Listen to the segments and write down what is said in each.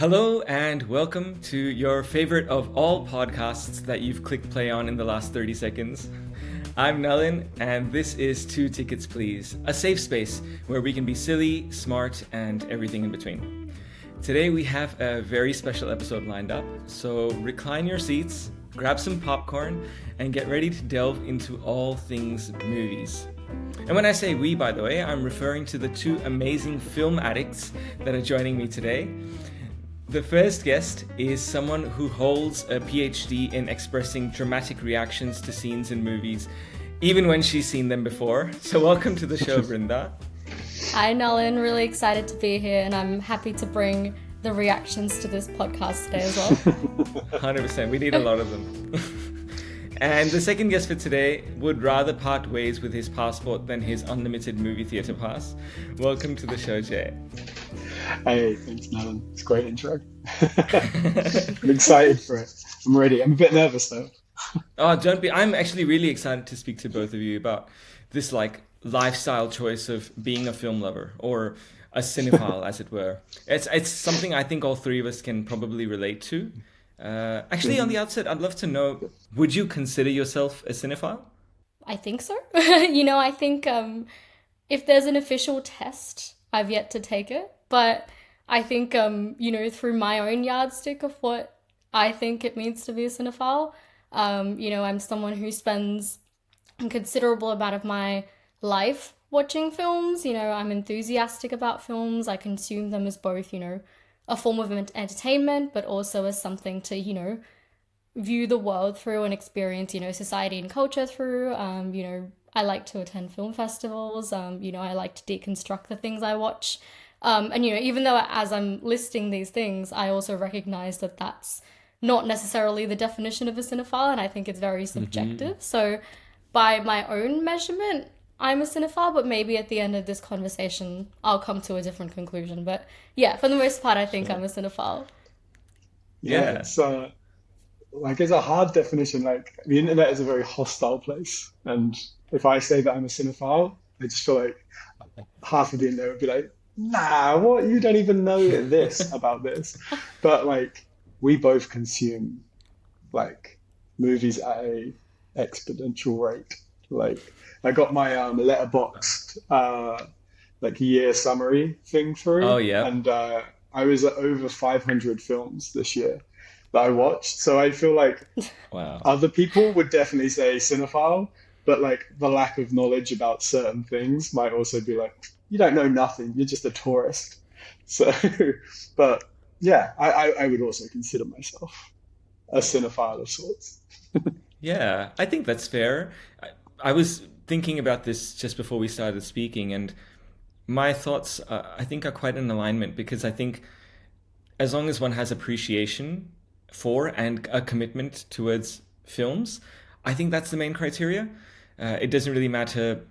Hello and welcome to your favorite of all podcasts that you've clicked play on in the last 30 seconds. I'm Nalin and this is Two Tickets Please, a safe space where we can be silly, smart, and everything in between. Today we have a very special episode lined up, so recline your seats, grab some popcorn, and get ready to delve into all things movies. And when I say we, by the way, I'm referring to the two amazing film addicts that are joining me today. The first guest is someone who holds a PhD in expressing dramatic reactions to scenes in movies, even when she's seen them before. So welcome to the show, Vrinda. Hi, Nalin. Really excited to be here, and I'm happy to bring the reactions to this podcast today as well. 100%. We need a lot of them. And the second guest for today would rather part ways with his passport than his unlimited movie theatre pass. Welcome to the show, Jay. Hey, thanks, Nalin. It's a great intro. I'm excited for it. I'm ready. I'm a bit nervous, though. Oh, don't be. I'm actually really excited to speak to both of you about this, lifestyle choice of being a film lover or a cinephile, as it were. It's something I think all three of us can probably relate to. Actually, on the outset, I'd love to know, would you consider yourself a cinephile? I think so. I think if there's an official test, I've yet to take it. But I think, through my own yardstick of what I think it means to be a cinephile, I'm someone who spends a considerable amount of my life watching films. I'm enthusiastic about films. I consume them as both, a form of entertainment, but also as something to, view the world through and experience, society and culture through. I like to attend film festivals. I like to deconstruct the things I watch. Even though as I'm listing these things, I also recognize that that's not necessarily the definition of a cinephile, and I think it's very subjective. Mm-hmm. So by my own measurement, I'm a cinephile, but maybe at the end of this conversation, I'll come to a different conclusion. But yeah, for the most part, I think I'm a cinephile. Yeah, it's a hard definition. Like, the internet is a very hostile place. And if I say that I'm a cinephile, I just feel like half of the internet would be like, nah, what? You don't even know this about this. But we both consume movies at a exponential rate. I got my letterboxed year summary thing through. Oh yeah. And I was at over 500 films this year that I watched. So I feel like wow. Other people would definitely say cinephile, but the lack of knowledge about certain things might also be like, you don't know nothing, you're just a tourist. So, but yeah, I would also consider myself a cinephile of sorts. Yeah, I think that's fair. I was thinking about this just before we started speaking, and my thoughts, I think, are quite in alignment, because I think as long as one has appreciation for and a commitment towards films, I think that's the main criteria. It doesn't really matter,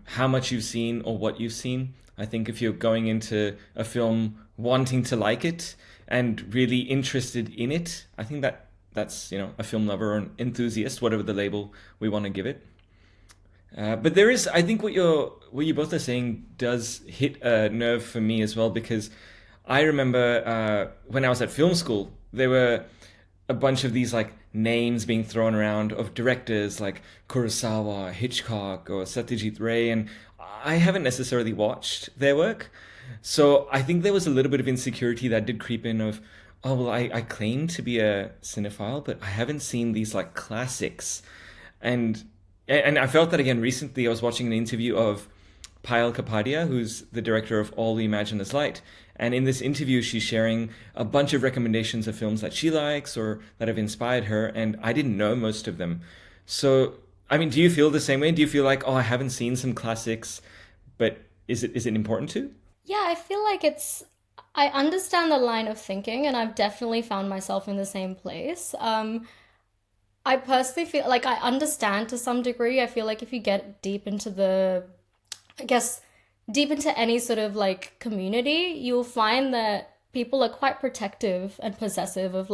how much you've seen or what you've seen. I think if you're going into a film wanting to like it and really interested in it, I think that's a film lover or an enthusiast, whatever the label we want to give it. But there is, I think what you both are saying does hit a nerve for me as well, because I remember when I was at film school, there were a bunch of these names being thrown around of directors like Kurosawa, Hitchcock, or Satyajit Ray, and I haven't necessarily watched their work. So I think there was a little bit of insecurity that did creep in of, oh, well, I claim to be a cinephile, but I haven't seen these classics. And I felt that again recently. I was watching an interview of Payal Kapadia, who's the director of All We Imagine Is Light. And in this interview, she's sharing a bunch of recommendations of films that she likes or that have inspired her. And I didn't know most of them. So, I mean, do you feel the same way? Do you feel like, oh, I haven't seen some classics, but is it important to? Yeah, I feel like I understand the line of thinking, and I've definitely found myself in the same place. I personally feel like I understand to some degree. I feel like if you get deep into deep into any sort of community, you'll find that people are quite protective and possessive of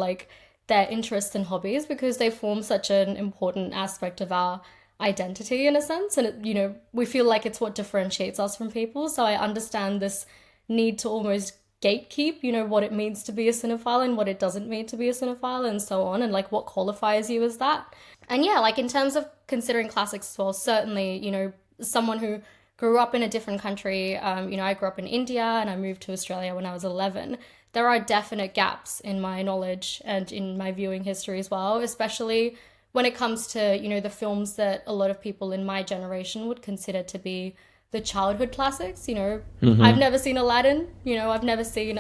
their interests and hobbies, because they form such an important aspect of our identity in a sense. And, we feel like it's what differentiates us from people. So I understand this need to almost gatekeep, you know, what it means to be a cinephile and what it doesn't mean to be a cinephile and so on, and like what qualifies you as that. And yeah, like in terms of considering classics as well, certainly, you know, someone who grew up in a different country, you know, I grew up in India and I moved to Australia when I was 11. There are definite gaps in my knowledge and in my viewing history as well, especially when it comes to, you know, the films that a lot of people in my generation would consider to be the childhood classics. You know, I've never seen Aladdin, you know, I've never seen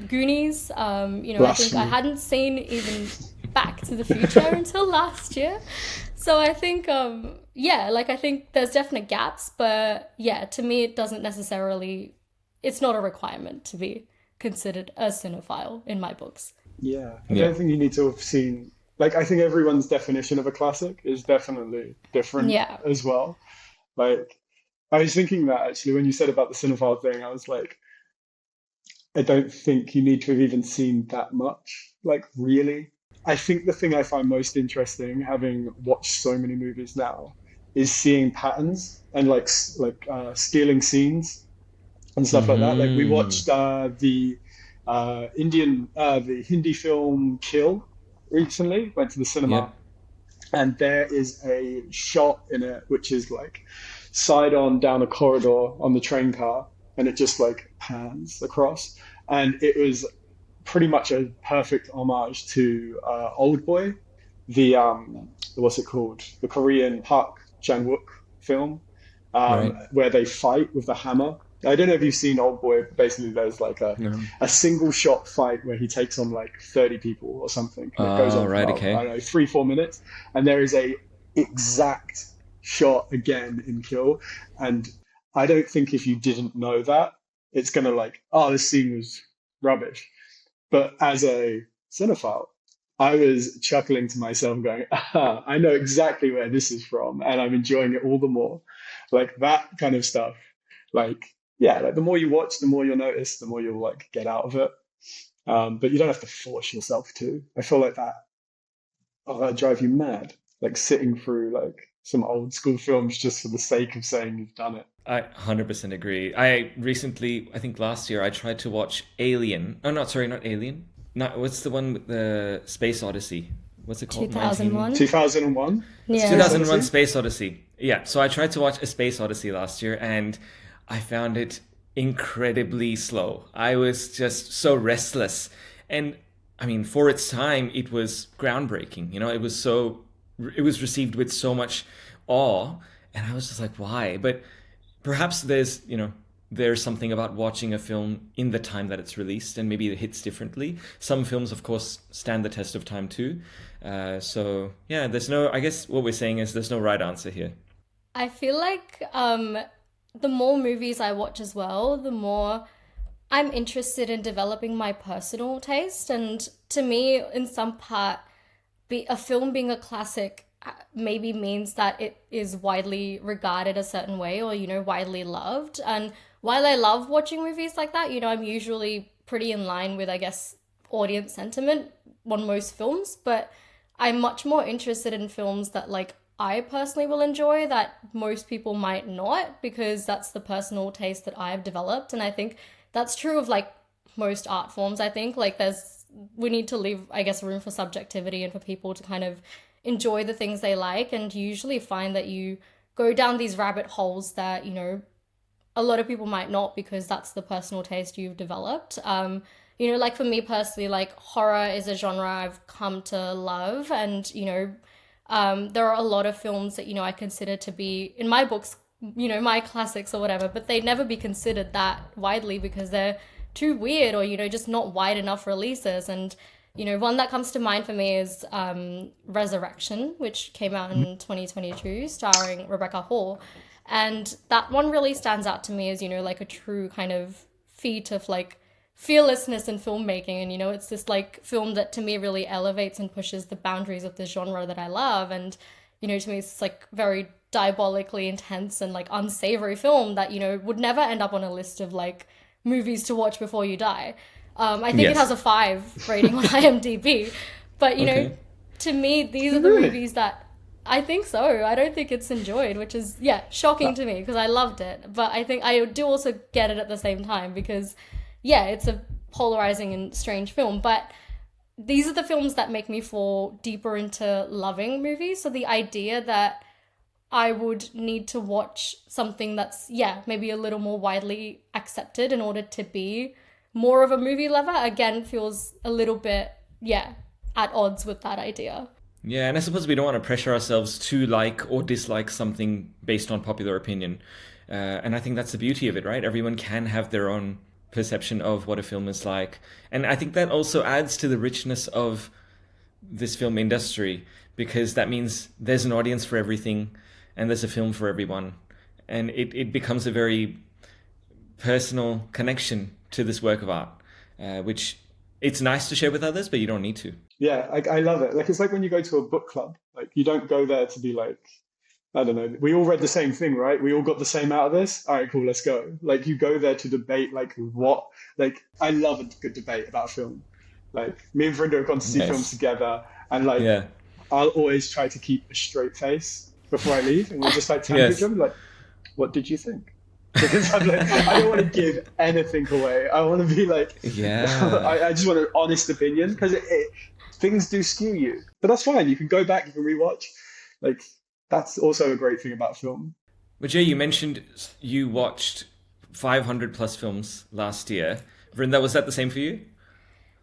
Goonies, you know, I think I hadn't seen even Back to the Future until last year. So I think, yeah, like I think there's definite gaps, but yeah, to me it doesn't necessarily, it's not a requirement to be considered a cinephile in my books. Yeah, I don't think you need to have seen, like, I think everyone's definition of a classic is definitely different as well. Like, I was thinking that actually when you said about the cinephile thing, I was like, I don't think you need to have even seen that much, like, really. I think the thing I find most interesting, having watched so many movies now, is seeing patterns and stealing scenes and stuff like that. Like we watched the Hindi film Kill recently. Went to the cinema, and there is a shot in it which is like side on down a corridor on the train car, and it just like pans across, and it was pretty much a perfect homage to Old Boy, the what's it called? The Korean Park Chan-wook film, where they fight with the hammer. I don't know if you've seen Old Boy, but basically there's like a single shot fight where he takes on like 30 people or something. And it goes on for, I don't know, 3-4 minutes. And there is a exact shot again in Kill. And I don't think if you didn't know that, it's going to like, oh, this scene was rubbish. But as a cinephile, I was chuckling to myself going, I know exactly where this is from and I'm enjoying it all the more. Like that kind of stuff. Like, yeah, like the more you watch, the more you'll notice, the more you'll like get out of it. But you don't have to force yourself to. I feel like that'd drive you mad. Like sitting through like some old school films just for the sake of saying you've done it. I 100% agree. I recently, I think last year, I tried to watch Alien. Oh, not Alien. No, what's the one with the Space Odyssey? What's it called? 2001. 2001. Yeah. 2001 Space Odyssey. Yeah, so I tried to watch A Space Odyssey last year, and I found it incredibly slow. I was just so restless. And I mean, for its time, it was groundbreaking. You know, it was received with so much awe, and I was just like, why? But perhaps there's something about watching a film in the time that it's released, and maybe it hits differently. Some films, of course, stand the test of time too. So yeah, I guess what we're saying is there's no right answer here. I feel like the more movies I watch as well, the more I'm interested in developing my personal taste. And to me, in some part, a film being a classic maybe means that it is widely regarded a certain way or, you know, widely loved. And while I love watching movies like that, you know, I'm usually pretty in line with, I guess, audience sentiment on most films, but I'm much more interested in films that like I personally will enjoy that most people might not, because that's the personal taste that I've developed. And I think that's true of like most art forms. I think like we need to leave, I guess, room for subjectivity and for people to kind of enjoy the things they like, and usually find that you go down these rabbit holes that, you know, a lot of people might not, because that's the personal taste you've developed. You know, like for me personally, like horror is a genre I've come to love, and, you know, there are a lot of films that, you know, I consider to be, in my books, you know, my classics or whatever, but they'd never be considered that widely because they're too weird or, you know, just not wide enough releases. And, you know, one that comes to mind for me is Resurrection, which came out in 2022, starring Rebecca Hall. And that one really stands out to me as, you know, like a true kind of feat of like fearlessness in filmmaking. And, you know, it's this like film that to me really elevates and pushes the boundaries of the genre that I love. And, you know, to me it's like very diabolically intense and like unsavory film that, you know, would never end up on a list of like movies to watch before you die. I think it has a 5 rating on IMDb, but you know, to me, these are the movies that I think so. I don't think it's enjoyed, which is, shocking to me because I loved it. But I think I do also get it at the same time because, yeah, it's a polarizing and strange film, but these are the films that make me fall deeper into loving movies. So the idea that I would need to watch something that's, yeah, maybe a little more widely accepted in order to be more of a movie lover, again, feels a little bit, yeah, at odds with that idea. Yeah, and I suppose we don't want to pressure ourselves to like or dislike something based on popular opinion. And I think that's the beauty of it, right? Everyone can have their own perception of what a film is like. And I think that also adds to the richness of this film industry, because that means there's an audience for everything and there's a film for everyone. And it becomes a very personal connection to this work of art, which it's nice to share with others, but you don't need to. Yeah, I love it. Like, it's like when you go to a book club, like you don't go there to be like, I don't know, we all read the same thing, right? We all got the same out of this. All right, cool, let's go. Like, you go there to debate, like, what, like, I love a good debate about a film. Like, me and Vrinda have gone to see films together, and like, Yeah. I'll always try to keep a straight face before I leave, and we'll just like turn to each other, like, what did you think? Because I'm like, I don't want to give anything away. I want to be like, Yeah. I just want an honest opinion, because things do skew you, but that's fine. You can go back, you can rewatch. Like, that's also a great thing about film. But Jay, you mentioned you watched 500 plus films last year. Vrinda, was that the same for you?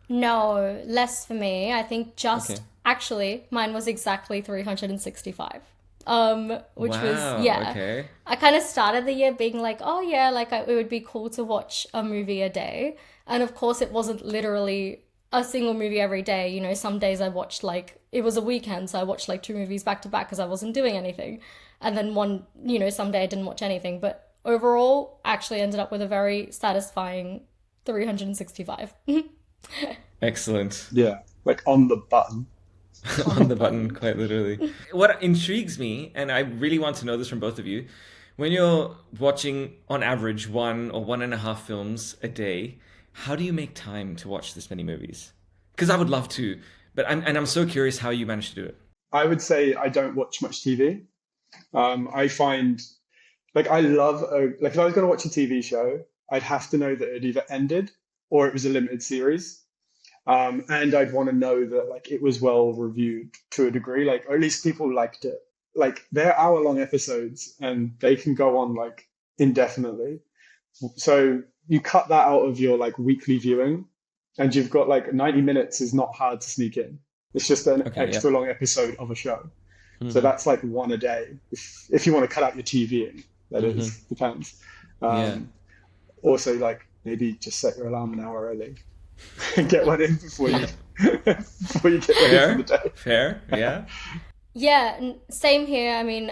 No, less for me. I think just Okay. actually mine was exactly 365. Which Wow, was, yeah. okay. I kind of started the year being like, oh yeah, like it would be cool to watch a movie a day. And of course, it wasn't literally a single movie every day. You know, some days I watched like, it was a weekend, so I watched like 2 movies back to back because I wasn't doing anything. And then one, you know, some day I didn't watch anything. But overall, actually ended up with a very satisfying 365. Excellent. Yeah, like on the button. On the button, quite literally. What intrigues me, and I really want to know this from both of you, when you're watching on average 1 or 1.5 films a day, how do you make time to watch this many movies? Because I would love to, but I'm so curious how you manage to do it. I would say I don't watch much TV. I find, like, I love like, if I was going to watch a TV show, I'd have to know that it either ended or it was a limited series. And I'd want to know that like it was well reviewed to a degree, like, or at least people liked it. Like, they're hour-long episodes and they can go on like indefinitely. So you cut that out of your like weekly viewing, and you've got like 90 minutes is not hard to sneak in. It's just an Okay, extra long episode of a show. So that's like one a day. If you want to cut out your TV, that is, depends. Also, like, maybe just set your alarm an hour early and get one in before you before you get ready for the day. Fair, yeah. Yeah, same here. I mean,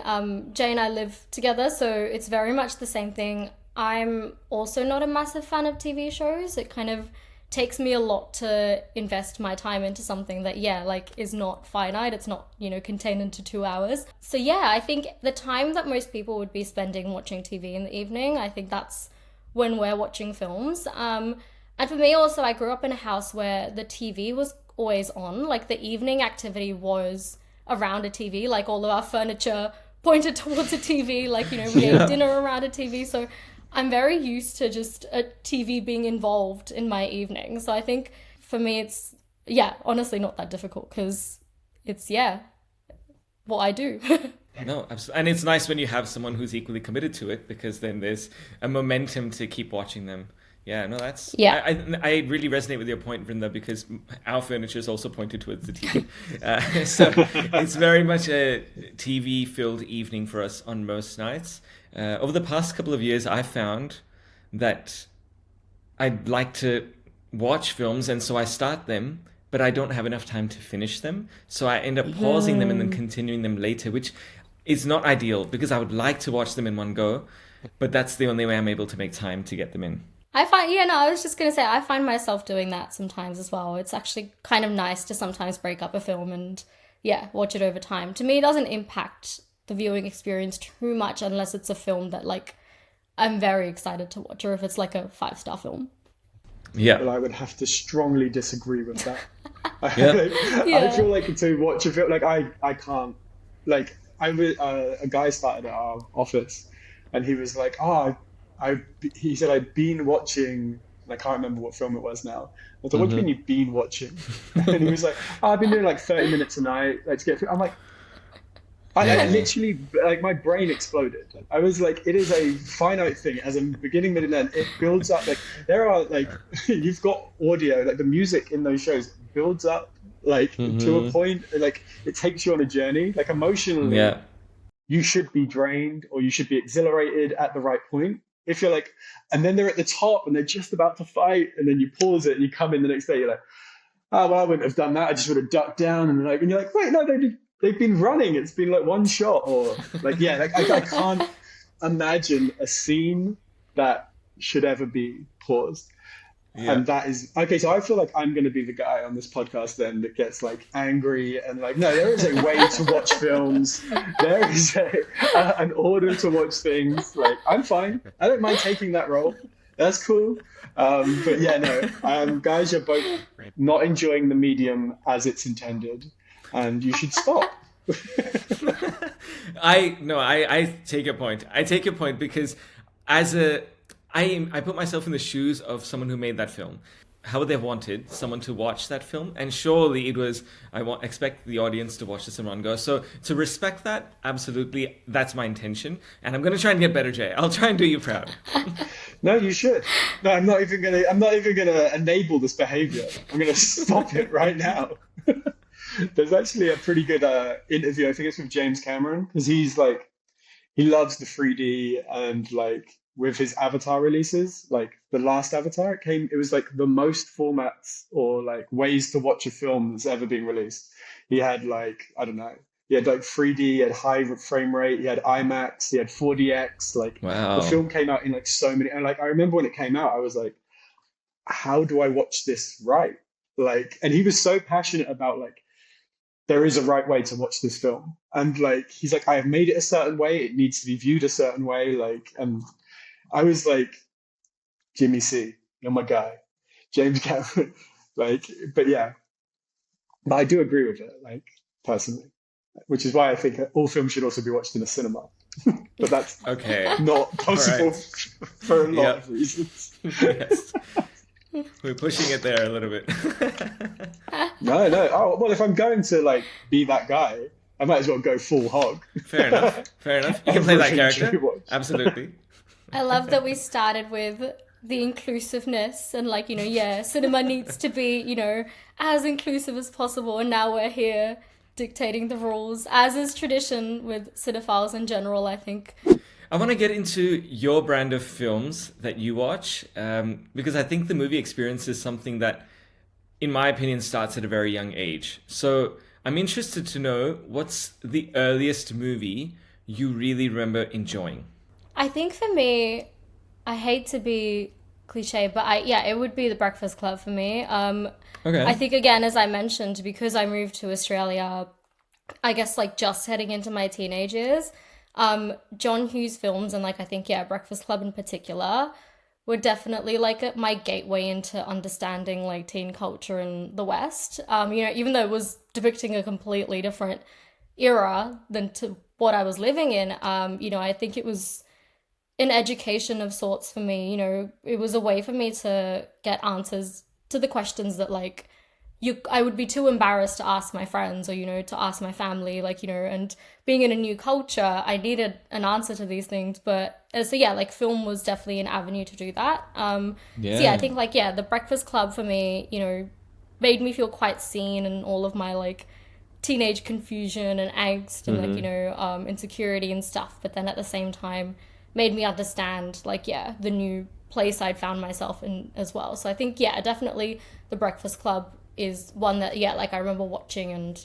Jay and I live together, so it's very much the same thing. I'm also not a massive fan of TV shows. It kind of takes me a lot to invest my time into something that, yeah, like is not finite. It's not, you know, contained into 2 hours. So yeah, I think the time that most people would be spending watching TV in the evening, I think that's when we're watching films. And for me also, I grew up in a house where the TV was always on. Like, the evening activity was around a TV. Like, all of our furniture pointed towards a TV. Like, you know, we ate dinner around a TV. So I'm very used to just a TV being involved in my evening. So I think for me, it's, yeah, honestly not that difficult, because it's, yeah, what I do. No, absolutely. And it's nice when you have someone who's equally committed to it, because then there's a momentum to keep watching them. Yeah, no, that's... Yeah. I really resonate with your point, Vrinda, because our furniture is also pointed towards the TV. So it's very much a TV-filled evening for us on most nights. Over the past couple of years, I've found that I'd like to watch films, and so I start them, but I don't have enough time to finish them. So I end up pausing them and then continuing them later, which is not ideal, because I would like to watch them in one go, but that's the only way I'm able to make time to get them in. I was just going to say, I find myself doing that sometimes as well. It's actually kind of nice to sometimes break up a film and, yeah, watch it over time. To me, it doesn't impact the viewing experience too much unless it's a film that, like, I'm very excited to watch, or if it's like a 5-star film. Yeah. But I would have to strongly disagree with that. Yeah. I feel like to watch a film, like, I can't, like, a guy started at our office, and he was like, he said, I'd been watching and I can't remember what film it was now. I was like, what do you mean you've been watching? And he was like, oh, I've been doing like 30 minutes a night. Let's get through. I'm like, I literally, like, my brain exploded. I was like, it is a finite thing. As a beginning, mid, and end, it builds up. Like, there are, like, you've got audio, like, the music in those shows builds up, like, to a point. Like, it takes you on a journey. Like, emotionally, you should be drained or you should be exhilarated at the right point. If you're like, and then they're at the top and they're just about to fight, and then you pause it and you come in the next day, you're like, oh, well, I wouldn't have done that. I just would have ducked down. And you're like, wait, no, they've been running. It's been like one shot, or like, yeah, like I can't imagine a scene that should ever be paused. Yeah. And that is okay. So I feel like I'm going to be the guy on this podcast then that gets like angry and like, no, there is a way to watch films. There is an order to watch things. Like, I'm fine. I don't mind taking that role. That's cool. But yeah, no, guys, you're both not enjoying the medium as it's intended, and you should stop. I take your point. I take your point because I put myself in the shoes of someone who made that film. How would they have wanted someone to watch that film? And surely it was, expect the audience to watch this in one go. So to respect that, absolutely, that's my intention. And I'm going to try and get better, Jay. I'll try and do you proud. No, you should. No, I'm not even gonna enable this behavior. I'm gonna stop it right now. There's actually a pretty good interview. I think it's with James Cameron, because he's like, he loves the 3D, and like with his Avatar releases, like the last Avatar, it was like the most formats or like ways to watch a film that's ever been released. He had like, I don't know, he had like 3D, he had high frame rate, he had IMAX, he had 4DX. Like, wow. The film came out in like so many, and like I remember when it came out, I was like, how do I watch this right? Like, and he was so passionate about like, there is a right way to watch this film. And like, he's like, I have made it a certain way. It needs to be viewed a certain way. Like, and I was like, Jimmy C, you're my guy. James Cameron. Like, but yeah, but I do agree with it, like, personally, which is why I think all films should also be watched in a cinema. But that's not possible for a lot of reasons. Yes. We're pushing it there a little bit. No. Oh, well, if I'm going to like be that guy, I might as well go full hog. Fair enough. You can play that character. Absolutely. I love that we started with the inclusiveness and like, cinema needs to be, as inclusive as possible. And now we're here dictating the rules, as is tradition with cinephiles in general, I think. I want to get into your brand of films that you watch, because I think the movie experience is something that, in my opinion, starts at a very young age. So I'm interested to know, what's the earliest movie you really remember enjoying? I think for me, I hate to be cliche, but it would be The Breakfast Club for me. I think, again, as I mentioned, because I moved to Australia, I guess like just heading into my teenage years, John Hughes films and like I think Breakfast Club in particular were definitely like my gateway into understanding like teen culture in the West. Even though it was depicting a completely different era than to what I was living in, I think it was an education of sorts for me. It was a way for me to get answers to the questions that like I would be too embarrassed to ask my friends or, to ask my family, and being in a new culture, I needed an answer to these things. But like film was definitely an avenue to do that. I think The Breakfast Club for me, made me feel quite seen in all of my like teenage confusion and angst and insecurity and stuff. But then at the same time made me understand the new place I'd found myself in as well. So I think, definitely The Breakfast Club is one that, I remember watching and,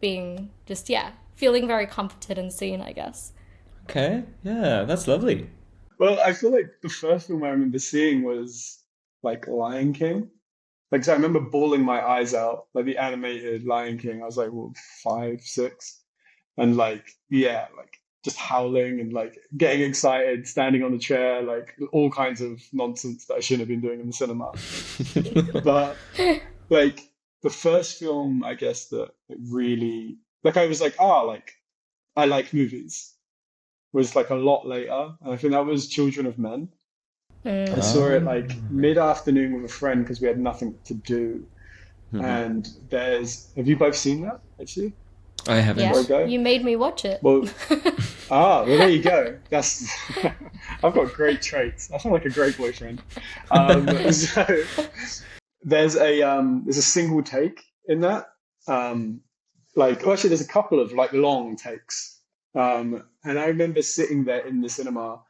being just, feeling very comforted and seen, I guess. Okay, yeah, that's lovely. Well, I feel like the first film I remember seeing was, like, Lion King. Like, so I remember bawling my eyes out, like the animated Lion King. I was like, 5, 6? And, just howling and, getting excited, standing on the chair, all kinds of nonsense that I shouldn't have been doing in the cinema. But... the first film, I guess, that really, I was like, I like movies, was a lot later. And I think that was Children of Men. I saw it like mid-afternoon with a friend because we had nothing to do. And have you both seen that actually? I Yeah, Before I haven't. go? you made me watch it. Well, well, there you go. That's I've got great traits. I sound like a great boyfriend. So there's a single take in that. Actually, there's a couple of like long takes. And I remember sitting there in the cinema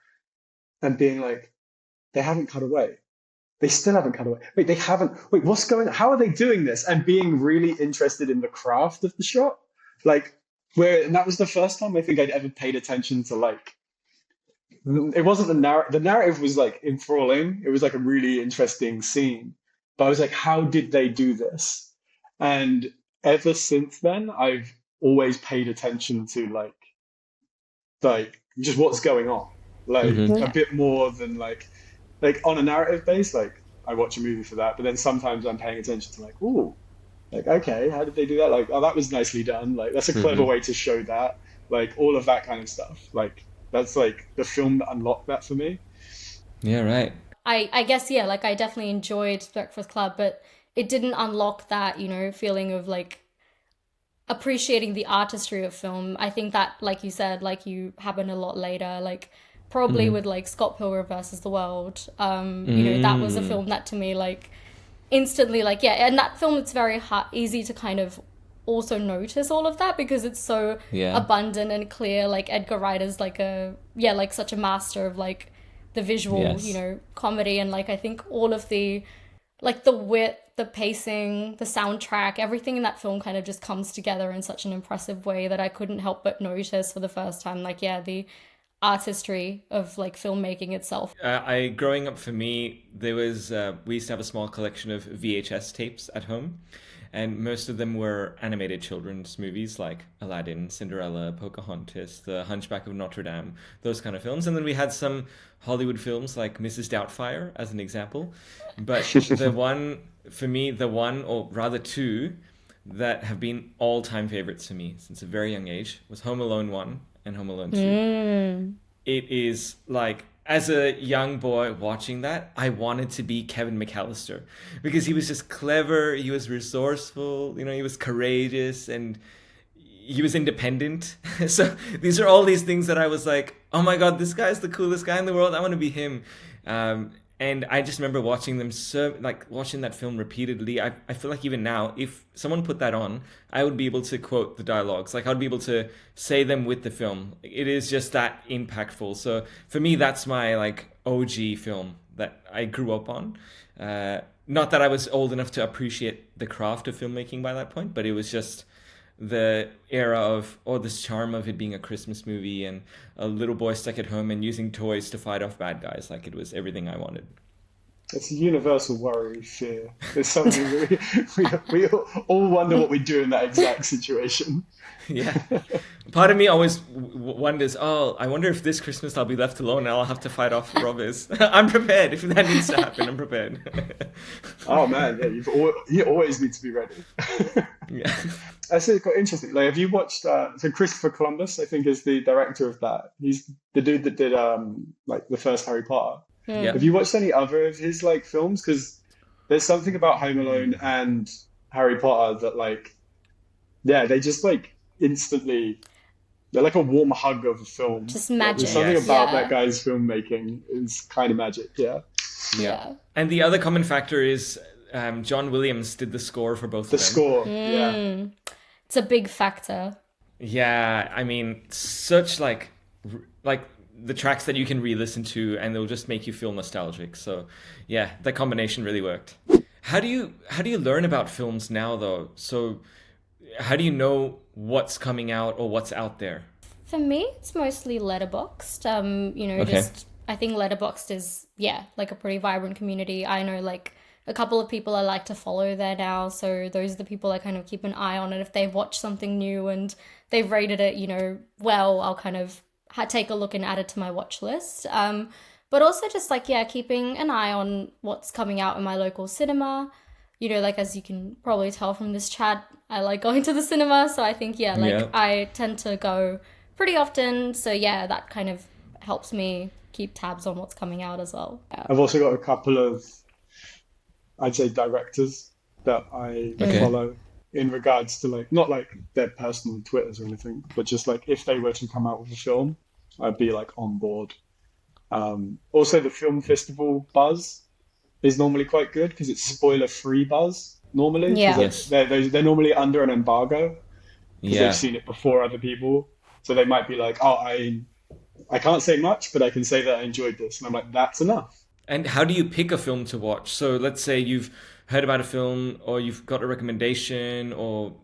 and being like, they haven't cut away. They still haven't cut away. Wait, they haven't. Wait, what's going on? How are they doing this? And being really interested in the craft of the shot, like and that was the first time I think I'd ever paid attention to like. It wasn't the narrative. The narrative was like enthralling. It was like a really interesting scene, but I was like, how did they do this? And ever since then, I've always paid attention to like just what's going on, like Hmm. a Yeah. bit more than like on a narrative base, like I watch a movie for that, but then sometimes I'm paying attention to like, ooh, like okay, how did they do that? Like, oh, that was nicely done. Like that's a clever Hmm. way to show that. Like all of that kind of stuff. Like that's like the film that unlocked that for me. Yeah, right. I guess, yeah, like I definitely enjoyed Breakfast Club, but it didn't unlock that, feeling of like appreciating the artistry of film. I think that, like you said, like you happened a lot later, like probably Hmm. with like Scott Pilgrim versus the World. That was a Mm. film that to me like instantly like yeah, and that film it's very easy to kind of also notice all of that because it's so Yeah. abundant and clear. Like Edgar Wright is like like such a master of like the visual, Yes. comedy, and like I think all of the like the wit, the pacing, the soundtrack, everything in that film kind of just comes together in such an impressive way that I couldn't help but notice for the first time, like, yeah, the artistry of like filmmaking itself. I growing up for me, there was we used to have a small collection of VHS tapes at home, and most of them were animated children's movies like Aladdin, Cinderella, Pocahontas, The Hunchback of Notre Dame, those kind of films. And then we had some Hollywood films like Mrs. Doubtfire as an example. But the one for me, the one or rather two that have been all-time favorites for me since a very young age was Home Alone 1 and Home Alone 2. Mm. It is like as a young boy watching that, I wanted to be Kevin McAllister because he was just clever, he was resourceful, he was courageous and he was independent. So these are all these things that I was like, oh my god, this guy's the coolest guy in the world. I want to be him. And I just remember watching them so like watching that film repeatedly. I feel like even now, if someone put that on, I would be able to quote the dialogues. Like I'd be able to say them with the film. It is just that impactful. So for me, that's my like OG film that I grew up on. Not that I was old enough to appreciate the craft of filmmaking by that point, but it was just the era of this charm of it being a Christmas movie and a little boy stuck at home and using toys to fight off bad guys. Like it was everything I wanted. It's a universal worry, fear. It's something that we all wonder what we'd do in that exact situation. Yeah. Part of me always wonders, oh, I wonder if this Christmas I'll be left alone and I'll have to fight off robbers. I'm prepared. If that needs to happen, I'm prepared. Oh man, yeah, you always need to be ready. Yeah. That's quite interesting. Like, have you watched? So Christopher Columbus, I think, is the director of that. He's the dude that did like the first Harry Potter. Mm. Yeah. Have you watched any other of his like films? Because there's something about Home Alone and Harry Potter that like, yeah, they just like instantly. They're like a warm hug of a film. Just Like, there's magic. something Yes. about that Yeah. guy's filmmaking is kind of magic. Yeah, Yeah. Yeah. And the other common factor is John Williams did the score for both the of them. score. Yeah, Mm. It's a big factor. Yeah, I mean, such like the tracks that you can re-listen to and they'll just make you feel nostalgic. So, yeah, that combination really worked. How do you learn about films now though? So, how do you know what's coming out or what's out there? For me, it's mostly Letterboxd. Okay. Just I think Letterboxd is yeah, like a pretty vibrant community. I know like a couple of people I like to follow there now, so those are the people I kind of keep an eye on. And if they've watched something new and they've rated it, well, I'll kind of take a look and add it to my watch list. But also just like yeah, keeping an eye on what's coming out in my local cinema. Like as you can probably tell from this chat, I like going to the cinema, so I think yeah, like Yeah. I tend to go pretty often. So yeah, that kind of helps me keep tabs on what's coming out as well. Yeah. I've also got a couple of, I'd say, directors that I Okay. follow in regards to like, not like their personal Twitters or anything, but just like if they were to come out with a film, I'd be like on board. Also, the film festival buzz is normally quite good because it's spoiler-free buzz normally, because Yeah. like Yes. they're normally under an embargo because they've Yeah. seen it before other people. So they might be like, oh, I can't say much, but I can say that I enjoyed this. And I'm like, that's enough. And how do you pick a film to watch? So let's say you've heard about a film, or you've got a recommendation, or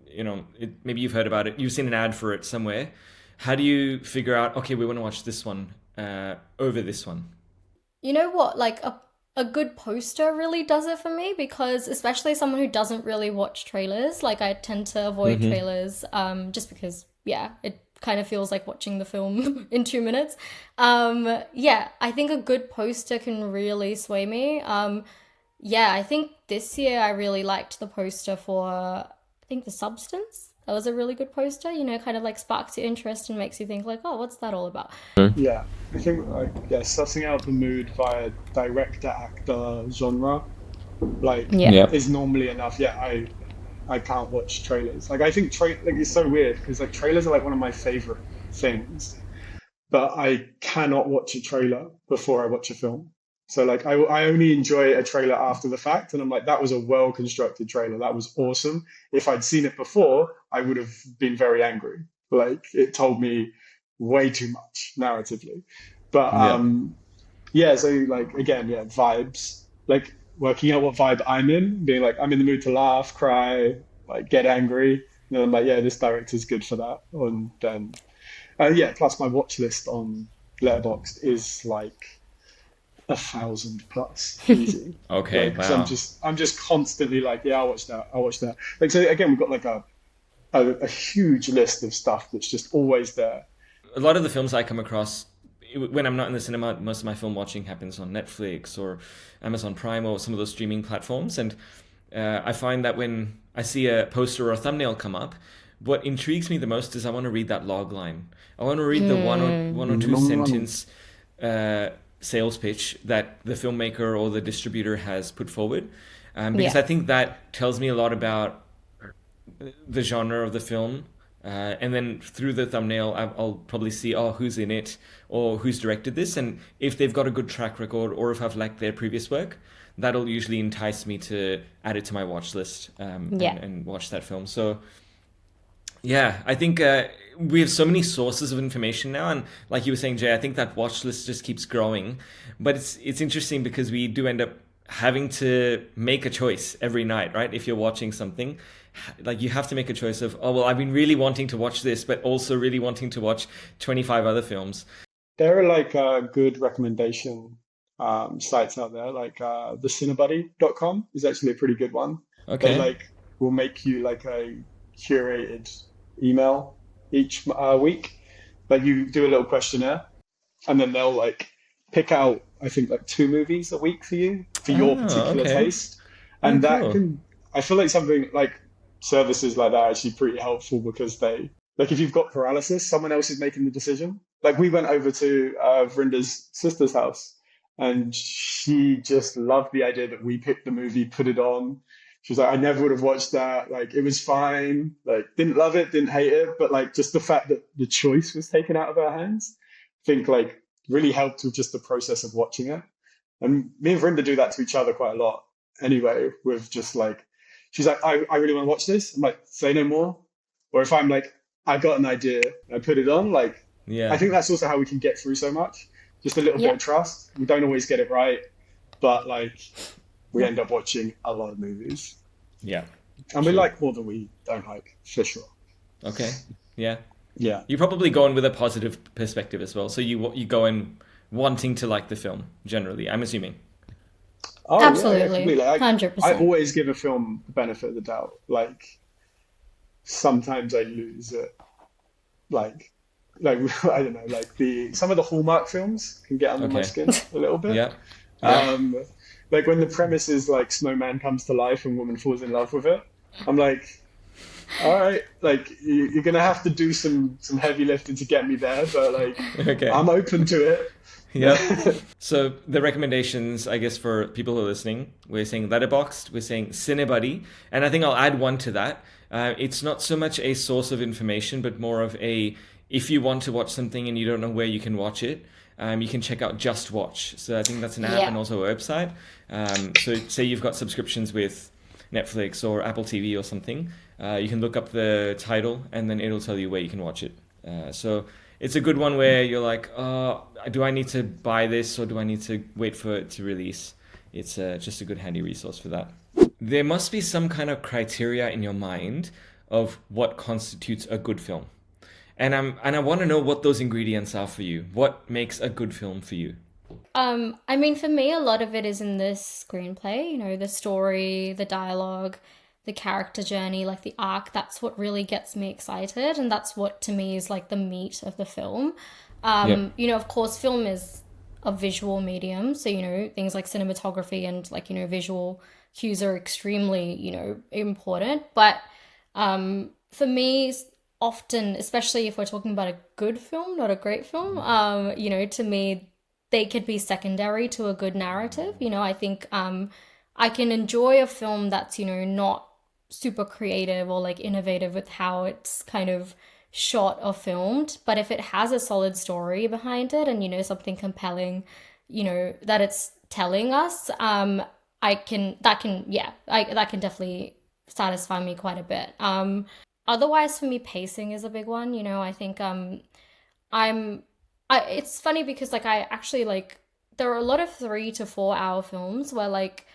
maybe you've heard about it, you've seen an ad for it somewhere. How do you figure out, okay, we want to watch this one over this one? You know what? Like a good poster really does it for me, because especially someone who doesn't really watch trailers, like I tend to avoid trailers just because, yeah, it kind of feels like watching the film in 2 minutes. Yeah, I think a good poster can really sway me. Yeah, I think this year I really liked the poster for, I think, The Substance. That was a really good poster, kind of like sparks your interest and makes you think like, oh, what's that all about? Yeah, I think like yeah, sussing out the mood via director, actor, genre, like Yeah. Yep. is normally enough. Yeah, I can't watch trailers. Like I think like it's so weird because like trailers are like one of my favorite things, but I cannot watch a trailer before I watch a film. So like I only enjoy a trailer after the fact, and I'm like, that was a well constructed trailer. That was awesome. If I'd seen it before, I would have been very angry. Like it told me way too much narratively. But Yeah. yeah, so like again, yeah, vibes. Like working out what vibe I'm in, being like I'm in the mood to laugh, cry, like get angry. And then I'm like, yeah, this director's good for that. And then yeah, plus my watch list on Letterboxd is like 1,000 plus easy. Okay. Like, so Wow. I'm just constantly like, yeah, I'll watch that. I'll watch that. Like, so again, we've got like a huge list of stuff that's just always there. A lot of the films I come across when I'm not in the cinema, most of my film watching happens on Netflix or Amazon Prime or some of those streaming platforms. And I find that when I see a poster or a thumbnail come up, what intrigues me the most is I want to read that log line. I want to read the one or two sentence sales pitch that the filmmaker or the distributor has put forward, because Yeah. I think that tells me a lot about the genre of the film. And then through the thumbnail, I'll probably see, oh, who's in it or who's directed this. And if they've got a good track record or if I've liked their previous work, that'll usually entice me to add it to my watch list Yeah. and watch that film. So, yeah, I think we have so many sources of information now. And like you were saying, Jay, I think that watch list just keeps growing. But it's interesting because we do end up having to make a choice every night, right? If you're watching something, like you have to make a choice of, oh, well, I've been really wanting to watch this, but also really wanting to watch 25 other films. There are like good recommendation sites out there, like the cinebuddy.com is actually a pretty good one. They Okay. like will make you like a curated email each week. Like you do a little questionnaire, and then they'll like pick out, I think, like 2 movies a week for you for your Oh, particular okay. taste. Oh, And that cool. can, I feel like something like services like that are actually pretty helpful because they, like if you've got paralysis, someone else is making the decision. Like we went over to Vrinda's sister's house, and she just loved the idea that we picked the movie, put it on. She was like, I never would have watched that. Like it was fine. Like didn't love it, didn't hate it, but like just the fact that the choice was taken out of her hands, I think like really helped with just the process of watching it. And me and Vrinda do that to each other quite a lot anyway, with just like, she's like, I really want to watch this. I'm like, say no more. Or if I'm like, I got an idea, I put it on, like, I Yeah. think that's also how we can get through so much. Just a little bit Yeah. of trust. We don't always get it right, but like, we end up watching a lot of movies. Yeah. And we True. like more than we don't like, for sure. Okay. Yeah. Yeah. You probably go in with a positive perspective as well. So you go in wanting to like the film generally, I'm assuming. Oh, yeah, Absolutely. completely. I 100%. always give a film the benefit of the doubt. Like, sometimes I lose it. Like, I don't know, like some of the Hallmark films can get under my Okay. skin a little bit. Yeah. Yeah. Like when the premise is like snowman comes to life and woman falls in love with it, I'm like, all right, like you're gonna have to do some heavy lifting to get me there, but like Okay. I'm open to Yep. it. So the recommendations, I guess, for people who are listening, we're saying Letterboxd, we're saying Cinebuddy, and I think I'll add one to that. It's not so much a source of information, but more of a if you want to watch something and you don't know where you can watch it, you can check out Just Watch. So I think that's an app Yeah. and also a website. So say you've got subscriptions with Netflix or Apple TV or something, you can look up the title and then it'll tell you where you can watch it. So it's a good one where you're like, do I need to buy this or do I need to wait for it to release? It's just a good handy resource for that. There must be some kind of criteria in your mind of what constitutes a good film. And I want to know what those ingredients are for you. What makes a good film for you? I mean, for me, a lot of it is in the screenplay, the story, the dialogue, the character journey, like the arc. That's what really gets me excited. And that's what to me is like the meat of the film. Yep. Of course, film is a visual medium. So, things like cinematography and like, visual cues are extremely, important. But for me, often, especially if we're talking about a good film, not a great film, to me, they could be secondary to a good narrative. I think I can enjoy a film that's, not super creative or like innovative with how it's kind of shot or filmed. But if it has a solid story behind it and, something compelling, that it's telling us, that can definitely satisfy me quite a bit. Otherwise, for me, pacing is a big one. I think I'm it's funny because like I actually like there are a lot of 3 to 4 hour films where like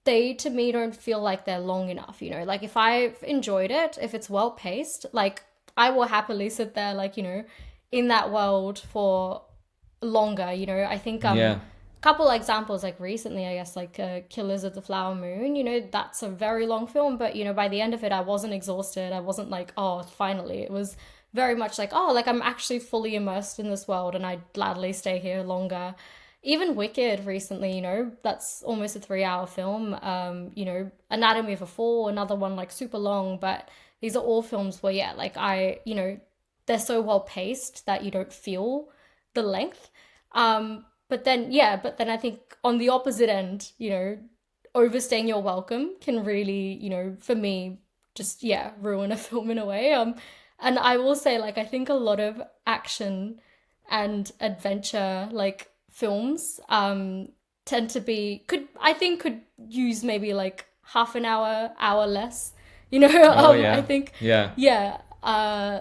they to me don't feel like they're long enough. Like if I've enjoyed it, if it's well paced, like I will happily sit there like in that world for longer. I think Yeah. couple examples like recently, I guess, like Killers of the Flower Moon, that's a very long film, but by the end of it I wasn't exhausted. I wasn't like, oh, finally. It was very much like, oh, like I'm actually fully immersed in this world and I'd gladly stay here longer. Even Wicked recently, that's almost a 3 hour film. Anatomy of a Fall, another one like super long, but these are all films where, yeah, like they're so well paced that you don't feel the length. But then I think on the opposite end, overstaying your welcome can really, for me, just yeah, ruin a film in a way. And I will say, like, I think a lot of action and adventure like films tend to be could use maybe like half an hour less. Oh I yeah. think Yeah. yeah,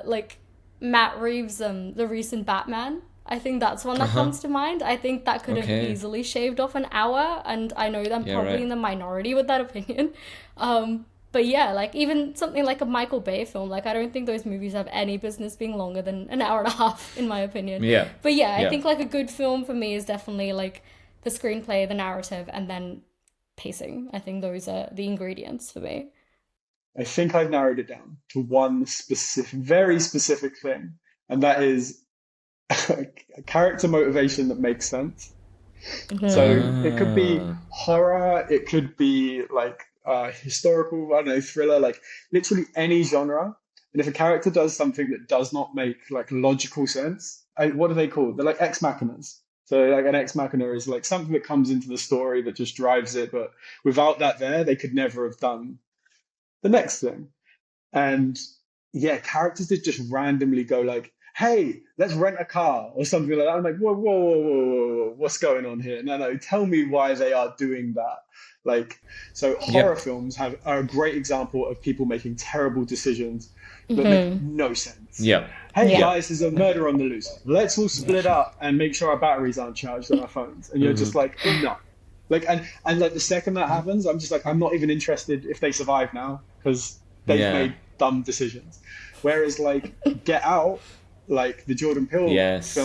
like Matt Reeves the recent Batman. I think that's one that Uh-huh. comes to mind. I think that could have Okay. easily shaved off an hour, and I know that I'm Yeah, probably right. in the minority with that opinion. But yeah, like even something like a Michael Bay film, like I don't think those movies have any business being longer than an hour and a half, in my opinion. Yeah. But yeah, I Yeah. think like a good film for me is definitely like the screenplay, the narrative, and then pacing. I think those are the ingredients for me. I think I've narrowed it down to one specific, very specific thing, and that is a character motivation that makes sense. Hmm. So it could be Ah. horror, it could be like historical, I don't know, thriller, like literally any genre. And if a character does something that does not make like logical sense, what are they called? They're like ex machinas. So like an ex machina is like something that comes into the story that just drives it, but without that there, they could never have done the next thing. And yeah, characters that just randomly go like, "Hey, let's rent a car" or something like that. I'm like, "Whoa, whoa, whoa, whoa, whoa, whoa, what's going on here?" No, no, tell me why they are doing that. Like, so horror Yep. films are a great example of people making terrible decisions that make Hmm. no sense. Yep. Hey Yeah. Yep. guys, there's a murder on the loose. Let's all split up and make sure our batteries aren't charged on our phones. And you're just Hmm. like, no. Like, and like the second that happens, I'm just like, I'm not even interested if they survive now because they've Yeah. made dumb decisions. Whereas like Get Out, like the Jordan Peele film, Yes.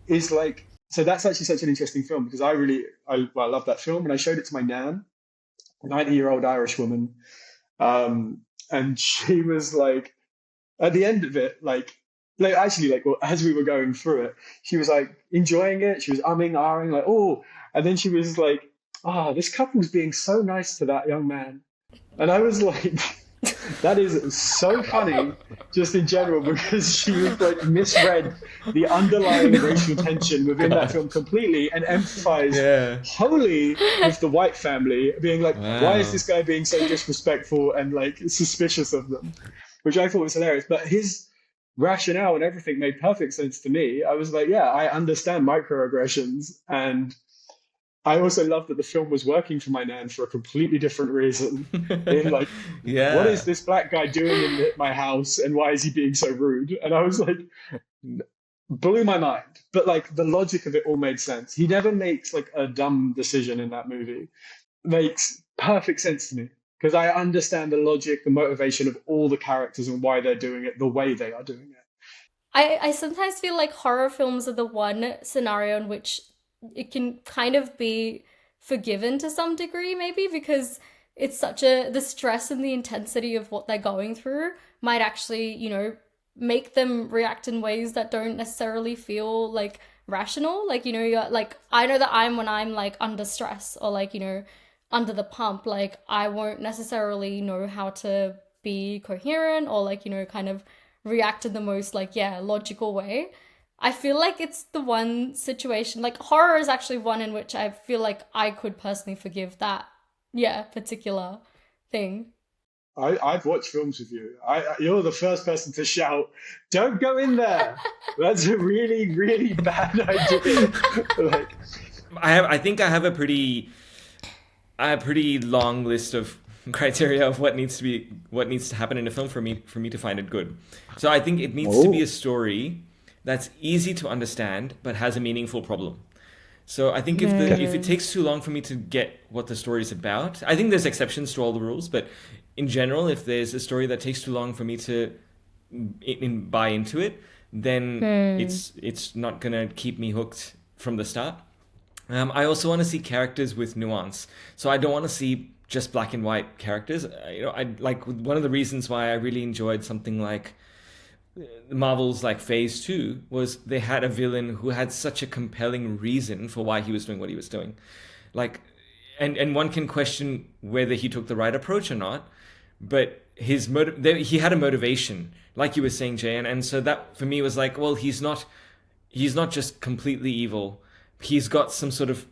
is like, so that's actually such an interesting film because I love that film and I showed it to my nan, a 90-year-old Irish woman, and she was like, at the end of it, like actually, like well, as we were going through it, she was like enjoying it. She was umming, ahhing, like oh, and then she was like, "Ah, oh, this couple's being so nice to that young man," and I was like, That is so funny, just in general, because she was like misread the underlying racial tension within that God. film completely and emphasized Yeah. wholly with the white family, being like, why is Wow. this guy being so disrespectful and like suspicious of them? Which I thought was hilarious. But his rationale and everything made perfect sense to me. I was like, yeah, I understand microaggressions, and I also love that the film was working for my nan for a completely different reason. In like, what is Yeah. this black guy doing in my house, and why is he being so rude? And I was like, blew my mind. But like the logic of it all made sense. He never makes like a dumb decision in that movie. Makes perfect sense to me because I understand the logic, the motivation of all the characters and why they're doing it the way they are doing it. I sometimes feel like horror films are the one scenario in which it can kind of be forgiven to some degree, maybe because it's such a the stress and the intensity of what they're going through might actually, make them react in ways that don't necessarily feel like rational. Like, you're like, I know that when I'm like under stress or like, under the pump, like I won't necessarily know how to be coherent or like, kind of react in the most like, yeah, logical way. I feel like it's the one situation, like horror is actually one in which I feel like I could personally forgive that, yeah, particular thing. I've watched films with you. You're the first person to shout, "Don't go in there." That's a really, really bad idea. Like, I think I have a pretty long list of criteria of what needs to happen in a film for me to find it good. So I think it needs to be a oh, story that's easy to understand but has a meaningful problem. So I think okay. if it takes too long for me to get what the story is about, I think there's exceptions to all the rules, but in general, if there's a story that takes too long for me to buy into it, then it's not gonna keep me hooked from the start. I also want to see characters with nuance. So I don't want to see just black and white characters. I like one of the reasons why I really enjoyed something like Marvel's like Phase 2 was they had a villain who had such a compelling reason for why he was doing what he was doing. Like and one can question whether he took the right approach or not, but he had a motivation, like you were saying, Jay, and so that for me was like, well, he's not just completely evil. He's got some sort of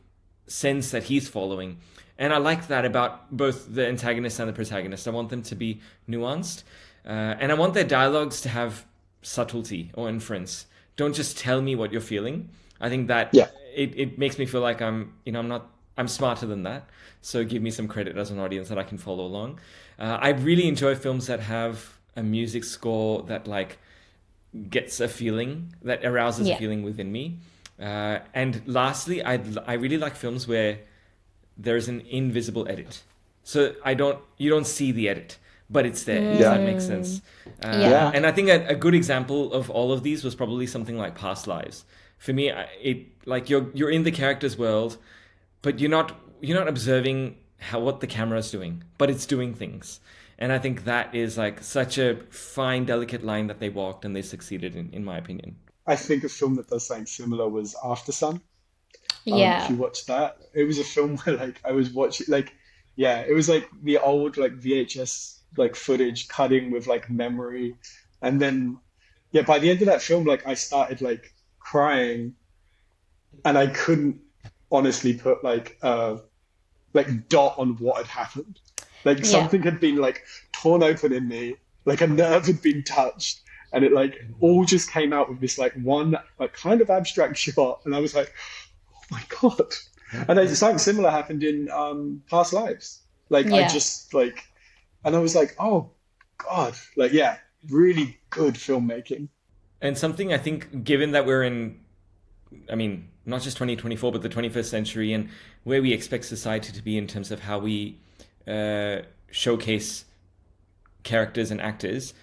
sense that he's following. And I like that about both the antagonist and the protagonist. I want them to be nuanced. And I want their dialogues to have subtlety or inference. Don't just tell me what you're feeling. I think that Yeah. it makes me feel like I'm smarter than that. So give me some credit as an audience that I can follow along. I really enjoy films that have a music score that like gets a feeling, that arouses a Yeah. feeling within me. And lastly, I really like films where there's an invisible edit. So you don't see the edit, but it's there. If Yeah. that makes sense. Yeah. Yeah. And I think a good example of all of these was probably something like Past Lives. For me, it like you're in the character's world, but you're not observing how what the camera is doing, but it's doing things. And I think that is like such a fine, delicate line that they walked, and they succeeded in my opinion. I think a film that does something similar was After Sun. If Yeah. you watch that, it was a film where like I was watching like, yeah, it was like the old like VHS like footage cutting with like memory, and then yeah, by the end of that film, like I started like crying, and I couldn't honestly put like dot on what had happened. Like Yeah. something had been like torn open in me, like a nerve had been touched, and it like all just came out with this like one like kind of abstract shot, and I was like, oh my God. And then something similar happened in Past Lives. Like I Yeah. just like, and I was like, oh God, like yeah, really good filmmaking. And something I think, given that we're in, I mean, not just 2024, but the 21st century, and where we expect society to be in terms of how we showcase characters and actors,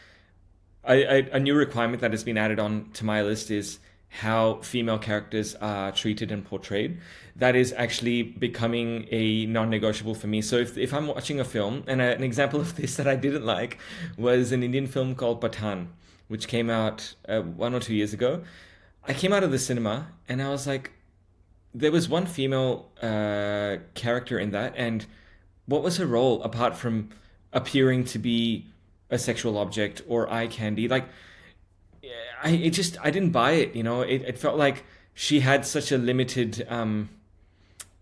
a new requirement that has been added on to my list is how female characters are treated and portrayed. That is actually becoming a non-negotiable for me. So if I'm watching a film, and an example of this that I didn't like was an Indian film called Pathan, which came out 1 or 2 years ago. I came out of the cinema and I was like, there was one female character in that, and what was her role apart from appearing to be a sexual object or eye candy. Like, I didn't buy it. It felt like she had such a limited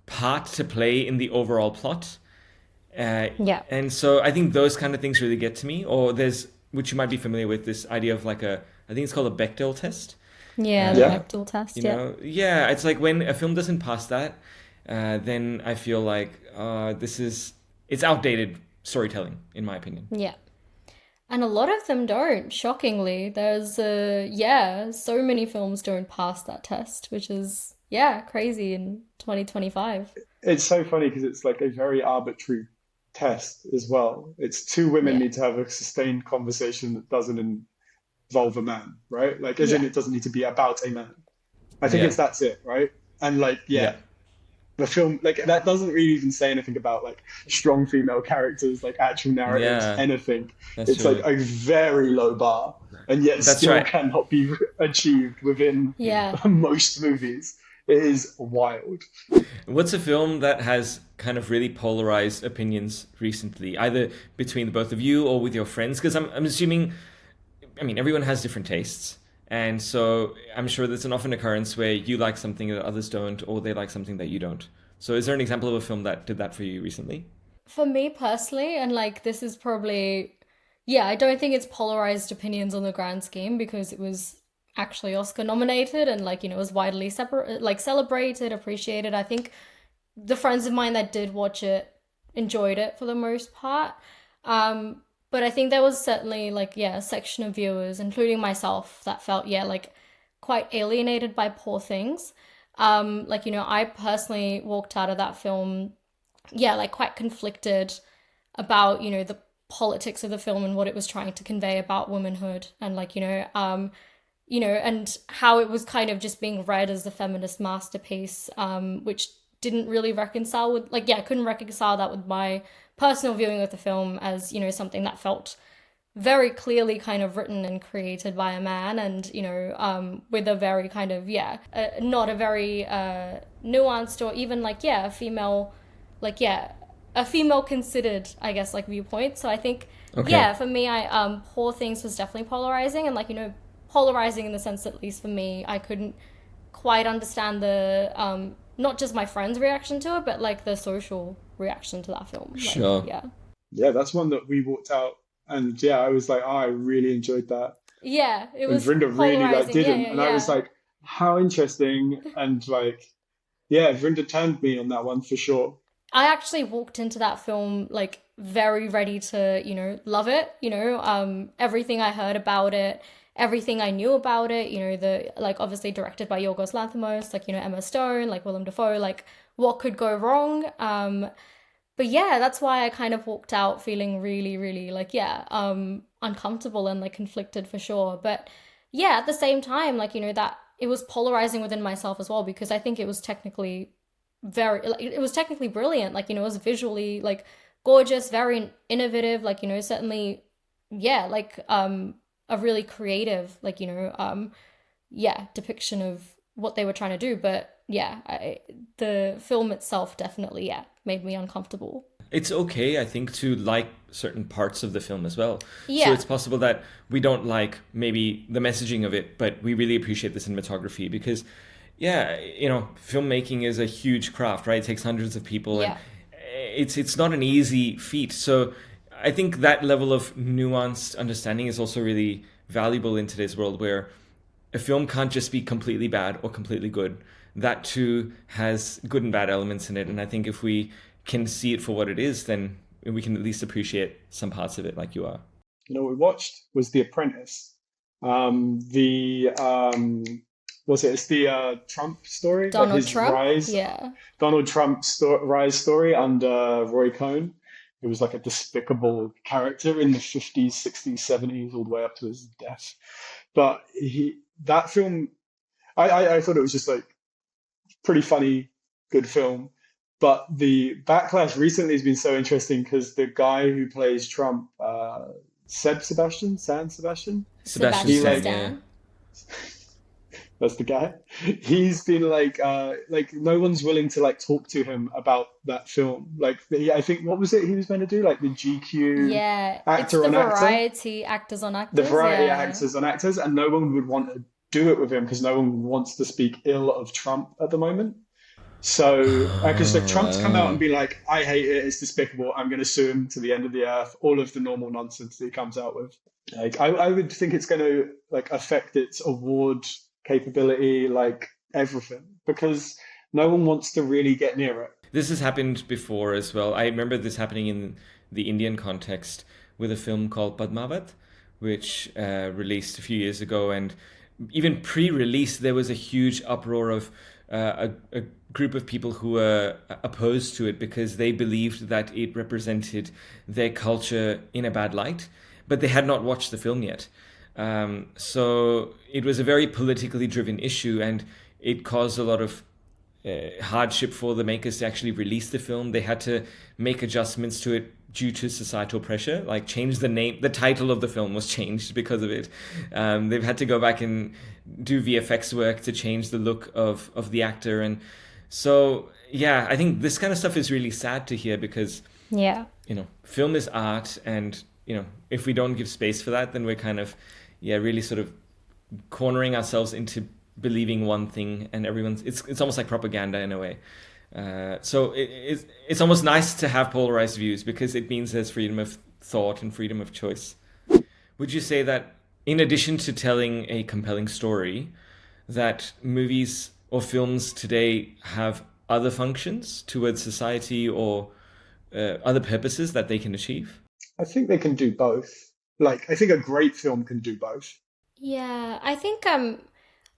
part to play in the overall plot. Uh, Yeah. and so I think those kind of things really get to me. Or there's, which you might be familiar with, this idea of like I think it's called a Bechdel test. Yeah, the Yeah. Bechdel test. You Yeah. know, yeah, it's like when a film doesn't pass that, then I feel like it's outdated storytelling, in my opinion. Yeah. And a lot of them don't, shockingly. There's, so many films don't pass that test, which is, crazy in 2025. It's so funny because it's like a very arbitrary test as well. It's two women Yeah. need to have a sustained conversation that doesn't involve a man, right? Like, as in, Yeah. it doesn't need to be about a man. I think Yeah, that's it, right? And like, yeah, yeah, the film, like, that doesn't really even say anything about like strong female characters, like actual narratives, yeah. anything. That's It's like true. a very low bar, and yet That's still right. cannot be achieved within Yeah. most movies. It is wild. What's a film that has kind of really polarized opinions recently, either between the both of you or with your friends? Because I'm assuming, I mean, everyone has different tastes. And so I'm sure there's an often occurrence where you like something that others don't, or they like something that you don't. So is there an example of a film that did that for you recently? For me personally, and like this is probably, I don't think it's polarized opinions on the grand scheme because it was actually Oscar nominated and like, was widely celebrated, appreciated. I think the friends of mine that did watch it enjoyed it for the most part. But I think there was certainly like, a section of viewers, including myself, that felt, like quite alienated by Poor Things. I personally walked out of that film, like quite conflicted about, the politics of the film and what it was trying to convey about womanhood and like, and how it was kind of just being read as the feminist masterpiece, which didn't really reconcile with, like, I couldn't reconcile that with my personal viewing of the film as, something that felt very clearly kind of written and created by a man and, with a very kind of, not a very nuanced or even like, a female, like, a female considered, I guess, like viewpoint. So I think, Okay. for me, Poor Things was definitely polarizing and like, polarizing in the sense that, at least for me, I couldn't quite understand the not just my friend's reaction to it, but like the social reaction to that film. Like, Sure. Yeah, that's one that we walked out, and yeah, I was like, oh, I really enjoyed that, It and was Vrinda really like polarizing. didn't, and I was like, how interesting, and like, yeah, Vrinda turned me on that one for sure. I actually walked into that film like very ready to, love it, everything I heard about it, everything I knew about it, the like obviously directed by Yorgos Lanthimos, like, Emma Stone, like Willem Dafoe, like what could go wrong? But that's why I kind of walked out feeling really, really like, uncomfortable and like conflicted for sure. But at the same time, like, that it was polarizing within myself as well, because I think it was technically it was technically brilliant. Like, it was visually like gorgeous, very innovative, like, certainly, like, a really creative, like, depiction of what they were trying to do. But the film itself definitely, made me uncomfortable. It's okay, I think, to like certain parts of the film as well. So Yeah. it's possible that we don't like maybe the messaging of it, but we really appreciate the cinematography because, filmmaking is a huge craft, right? It takes hundreds of people, and Yeah. it's not an easy feat. So I think that level of nuanced understanding is also really valuable in today's world where a film can't just be completely bad or completely good. That too has good and bad elements in it. And I think if we can see it for what it is, then we can at least appreciate some parts of it like you are. What we watched was The Apprentice. The it's the Trump story, like Donald his Trump. rise, Yeah. Donald Trump's rise story under Roy Cohn. It was like a despicable character in the 50s, 60s, 70s, all the way up to his death. But that film, I thought it was just like pretty funny, good film. But the backlash recently has been so interesting because the guy who plays Trump, San Sebastian, Sebastian He, Stan, like, yeah. That's the guy. He's been like no one's willing to like talk to him about that film. Like I think what was it he was meant to do? Like the GQ Yeah, it's actor the on actor, variety actors on the actors. variety Yeah. actors on actors, and no one would want to do it with him because no one wants to speak ill of Trump at the moment. So, because like Trump's come out and Oh, be like, I hate it, it's despicable, I'm going to sue him to the end of the earth, all of the normal nonsense that he comes out with. Like, I would think it's going to like affect its award capability, like everything, because no one wants to really get near it. this has happened before as well. I remember this happening in the Indian context with a film called Padmavat, which released a few years ago. And even pre-release, there was a huge uproar of a group of people who were opposed to it because they believed that it represented their culture in a bad light, but they had not watched the film yet. So it was a very politically driven issue, and it caused a lot of hardship for the makers to actually release the film. They had to make adjustments to it due to societal pressure, like change the name. The title of the film was changed because of it. They've had to go back and do VFX work to change the look of the actor. And so, yeah, I think this kind of stuff is really sad to hear because, Yeah. film is art. And, if we don't give space for that, then we're kind of, yeah, really sort of cornering ourselves into believing one thing, and it's almost like propaganda in a way. So it's almost nice to have polarized views because it means there's freedom of thought and freedom of choice. Would you say that in addition to telling a compelling story, that movies or films today have other functions towards society or other purposes that they can achieve? I think they can do both. Like, I think a great film can do both. Yeah, I think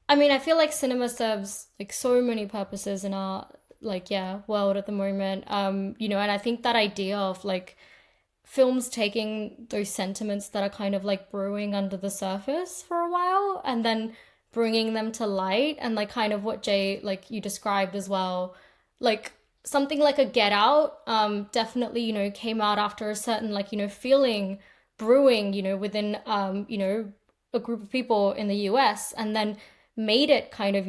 I mean, I feel like cinema serves like so many purposes in our like yeah, world at the moment. And I think that idea of like films taking those sentiments that are kind of like brewing under the surface for a while and then bringing them to light and like kind of what Jay like you described as well, like something like a Get Out definitely came out after a certain like feeling brewing within a group of people in the US and then made it kind of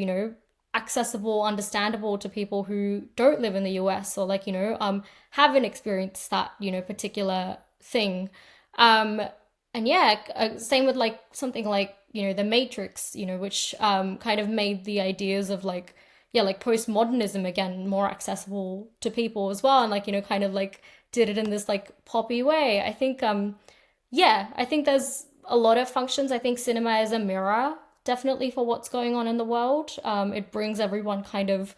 accessible, understandable to people who don't live in the US or like haven't experienced that particular thing. Um, and yeah, same with like something like The Matrix, which kind of made the ideas of like yeah like postmodernism again more accessible to people as well, and like kind of like did it in this like poppy way. I think yeah, I think there's a lot of functions. I think cinema is a mirror, definitely, for what's going on in the world. It brings everyone kind of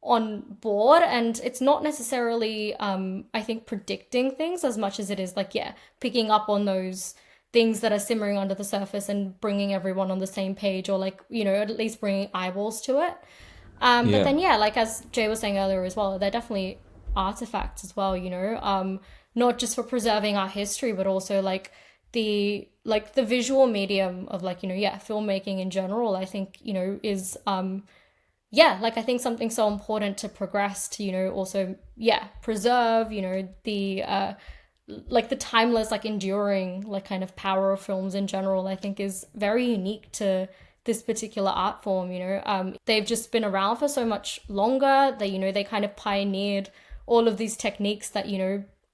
on board, and it's not necessarily, I think, predicting things as much as it is like, yeah, picking up on those things that are simmering under the surface and bringing everyone on the same page, or like, at least bringing eyeballs to it. But Yeah. then, yeah, like as Jay was saying earlier as well, they're definitely artifacts as well, not just for preserving our history, but also like the visual medium of like, yeah, filmmaking in general, I think, is, yeah, like I think something so important to progress to, also, yeah, preserve, like the timeless, like enduring, like kind of power of films in general, I think is very unique to this particular art form. They've just been around for so much longer. They, they kind of pioneered all of these techniques that,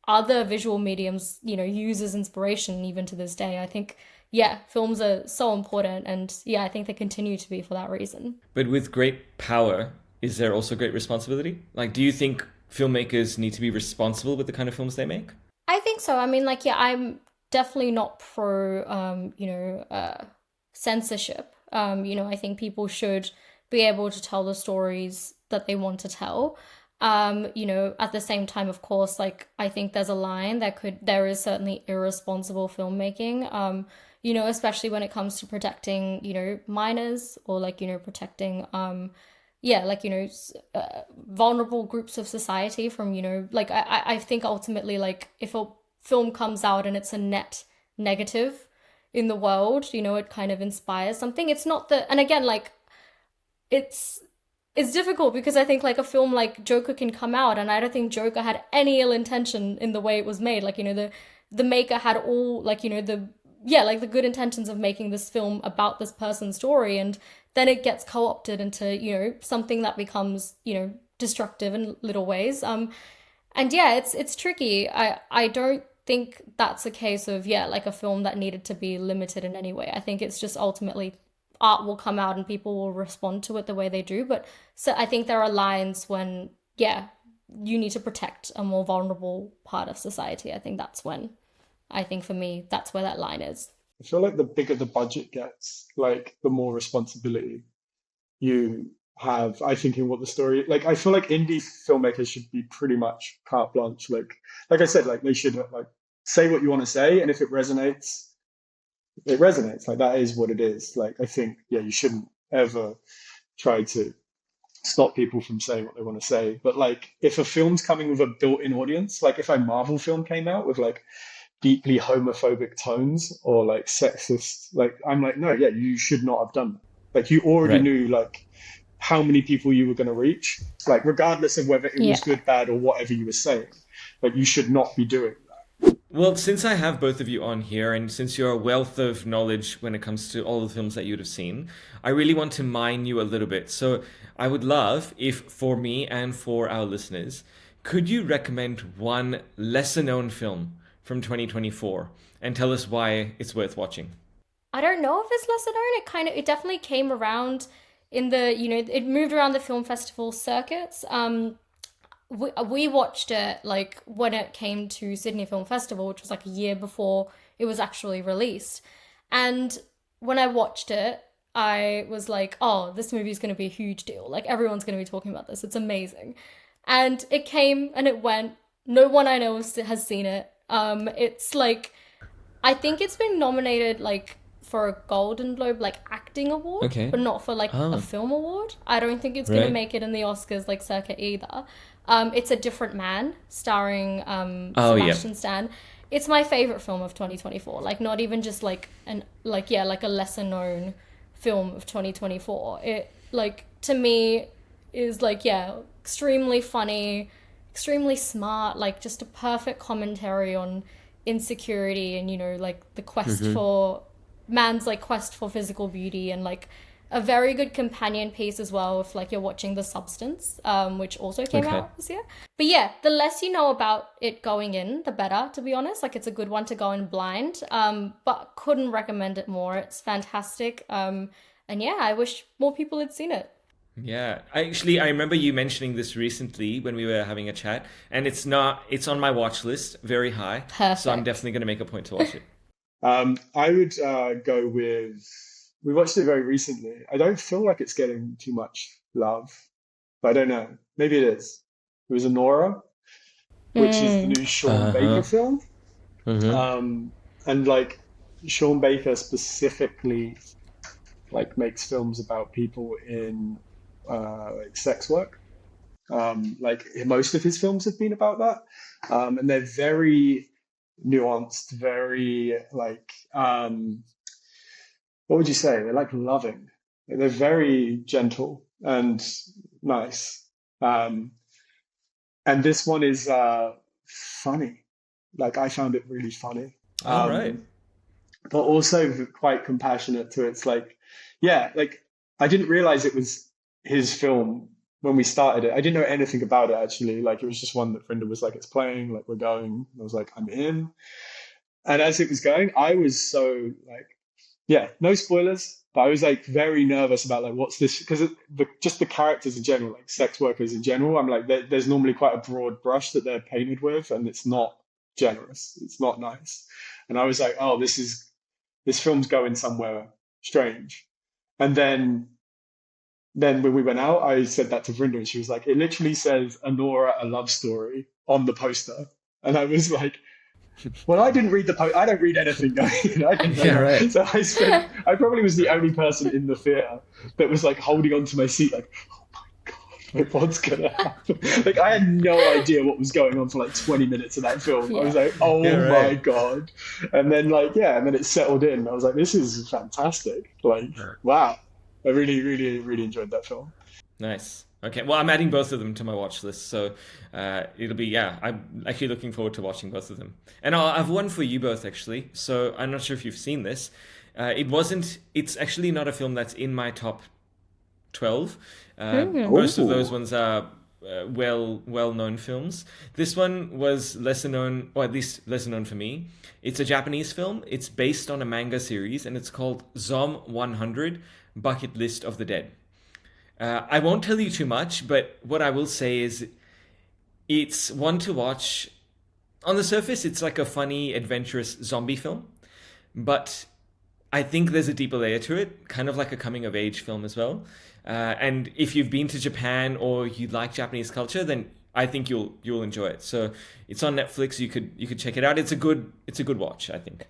other visual mediums, use as inspiration even to this day. I think, yeah, films are so important, and yeah, I think they continue to be for that reason. But with great power, is there also great responsibility? Like, do you think filmmakers need to be responsible with the kind of films they make? I think so. I mean, like, yeah, I'm definitely not pro, censorship. I think people should be able to tell the stories that they want to tell. At the same time, of course, like I think there's a line there is certainly irresponsible filmmaking, especially when it comes to protecting, minors or like, protecting, yeah, like, vulnerable groups of society from, like I think ultimately, like if a film comes out and it's a net negative in the world, it kind of inspires something. It's not the, and again, like it's, it's difficult because I think like a film like Joker can come out, and I don't think Joker had any ill intention in the way it was made. Like, the maker had all like, the yeah, like the good intentions of making this film about this person's story, and then it gets co-opted into, something that becomes, destructive in little ways. And yeah, it's tricky. I don't think that's a case of, yeah, like a film that needed to be limited in any way. I think it's just ultimately art will come out and people will respond to it the way they do. But so I think there are lines when, yeah, you need to protect a more vulnerable part of society. I think that's when, I think for me, that's where that line is. I feel like the bigger the budget gets, like the more responsibility you have, I think, in what the story, like I feel like indie filmmakers should be pretty much carte blanche. Like I said, like they should like say what you want to say, and if it resonates, it resonates. Like that is what it is. Like I think, yeah, you shouldn't ever try to stop people from saying what they want to say. But like if a film's coming with a built-in audience, like if a Marvel film came out with like deeply homophobic tones or like sexist, like I'm like, no, yeah, you should not have done that. Like you already Right. knew like how many people you were going to reach, like regardless of whether it Yeah. was good, bad, or whatever you were saying. Like you should not be doing that. Well, since I have both of you on here, and since you're a wealth of knowledge when it comes to all the films that you'd have seen, I really want to mine you a little bit. So I would love if, for me and for our listeners, could you recommend one lesser known film from 2024 and tell us why it's worth watching? I don't know if it's lesser known. It definitely came around in the, it moved around the film festival circuits. We watched it like when it came to Sydney Film Festival, which was like a year before it was actually released. And when I watched it, I was like, oh, this movie is going to be a huge deal. Like everyone's going to be talking about this. It's amazing. And it came and it went. No one I know has seen it. It's like, I think it's been nominated like for a Golden Globe like acting award, Okay. but not for like Oh. a film award. I don't think it's gonna Right. make it in the Oscars like circuit either. It's A Different Man, starring Oh, yeah. Sebastian Stan. It's my favorite film of 2024. Like not even just like like a lesser known film of 2024. It like to me is like extremely funny, extremely smart, like just a perfect commentary on insecurity and like the quest for man's like quest for physical beauty, and like a very good companion piece as well if like you're watching The Substance, which also came Okay. out this year. But yeah, the less you know about it going in, the better, to be honest. Like it's a good one to go in blind, but couldn't recommend it more. It's fantastic. And yeah, I wish more people had seen it. Yeah, I remember you mentioning this recently when we were having a chat, and it's on my watch list, very high. So I'm Perfect. definitely going to make a point to watch it. I would go with. We watched it very recently. I don't feel like it's getting too much love, but I don't know. Maybe it is. It was Anora, which is the new Sean Baker Uh-huh. film. Mm-hmm. And like Sean Baker specifically like makes films about people in like sex work. Like most of his films have been about that, and they're very nuanced, very like what would you say? They're like loving. They're very gentle and nice. Um, and this one is funny. Like I found it really funny, All right. but also quite compassionate to its like, yeah, like I didn't realize it was his film when we started it. I didn't know anything about it actually. Like it was just one that Vrinda was like, it's playing, like we're going. And I was like, I'm in. And as it was going, I was so like, yeah, no spoilers, but I was like very nervous about like what's this, because just the characters in general, like sex workers in general, I'm like there's normally quite a broad brush that they're painted with, and it's not generous, it's not nice. And I was like, oh, this film's going somewhere strange. And then when we went out, I said that to Vrinda, and she was like, it literally says Anora, a love story on the poster. And I was like, well, I didn't read the post. I don't read anything. I didn't know Yeah, that. right. So I probably was the only person in the theater that was like holding onto my seat, like, oh my God, like, what's going to happen? Like, I had no idea what was going on for like 20 minutes of that film. I was Yeah. like, oh Yeah, my right. God. And then like, yeah, and then it settled in. I was like, this is fantastic. Like, wow. I really, really, really enjoyed that film. Nice. Okay, well, I'm adding both of them to my watch list, so it'll be, yeah, I'm actually looking forward to watching both of them. And I've one for you both, actually. So I'm not sure if you've seen this. It's actually not a film that's in my top 12. Most of those Oh, ones are well known films. This one was lesser known, or at least lesser known for me. It's a Japanese film. It's based on a manga series, and it's called Zom 100 Bucket List of the Dead. I won't tell you too much, but what I will say is it's one to watch. On the surface, it's like a funny, adventurous zombie film, but I think there's a deeper layer to it, kind of like a coming of age film as well. And if you've been to Japan or you like Japanese culture, then I think you'll enjoy it. So it's on Netflix. You could check it out. It's a good watch, I think.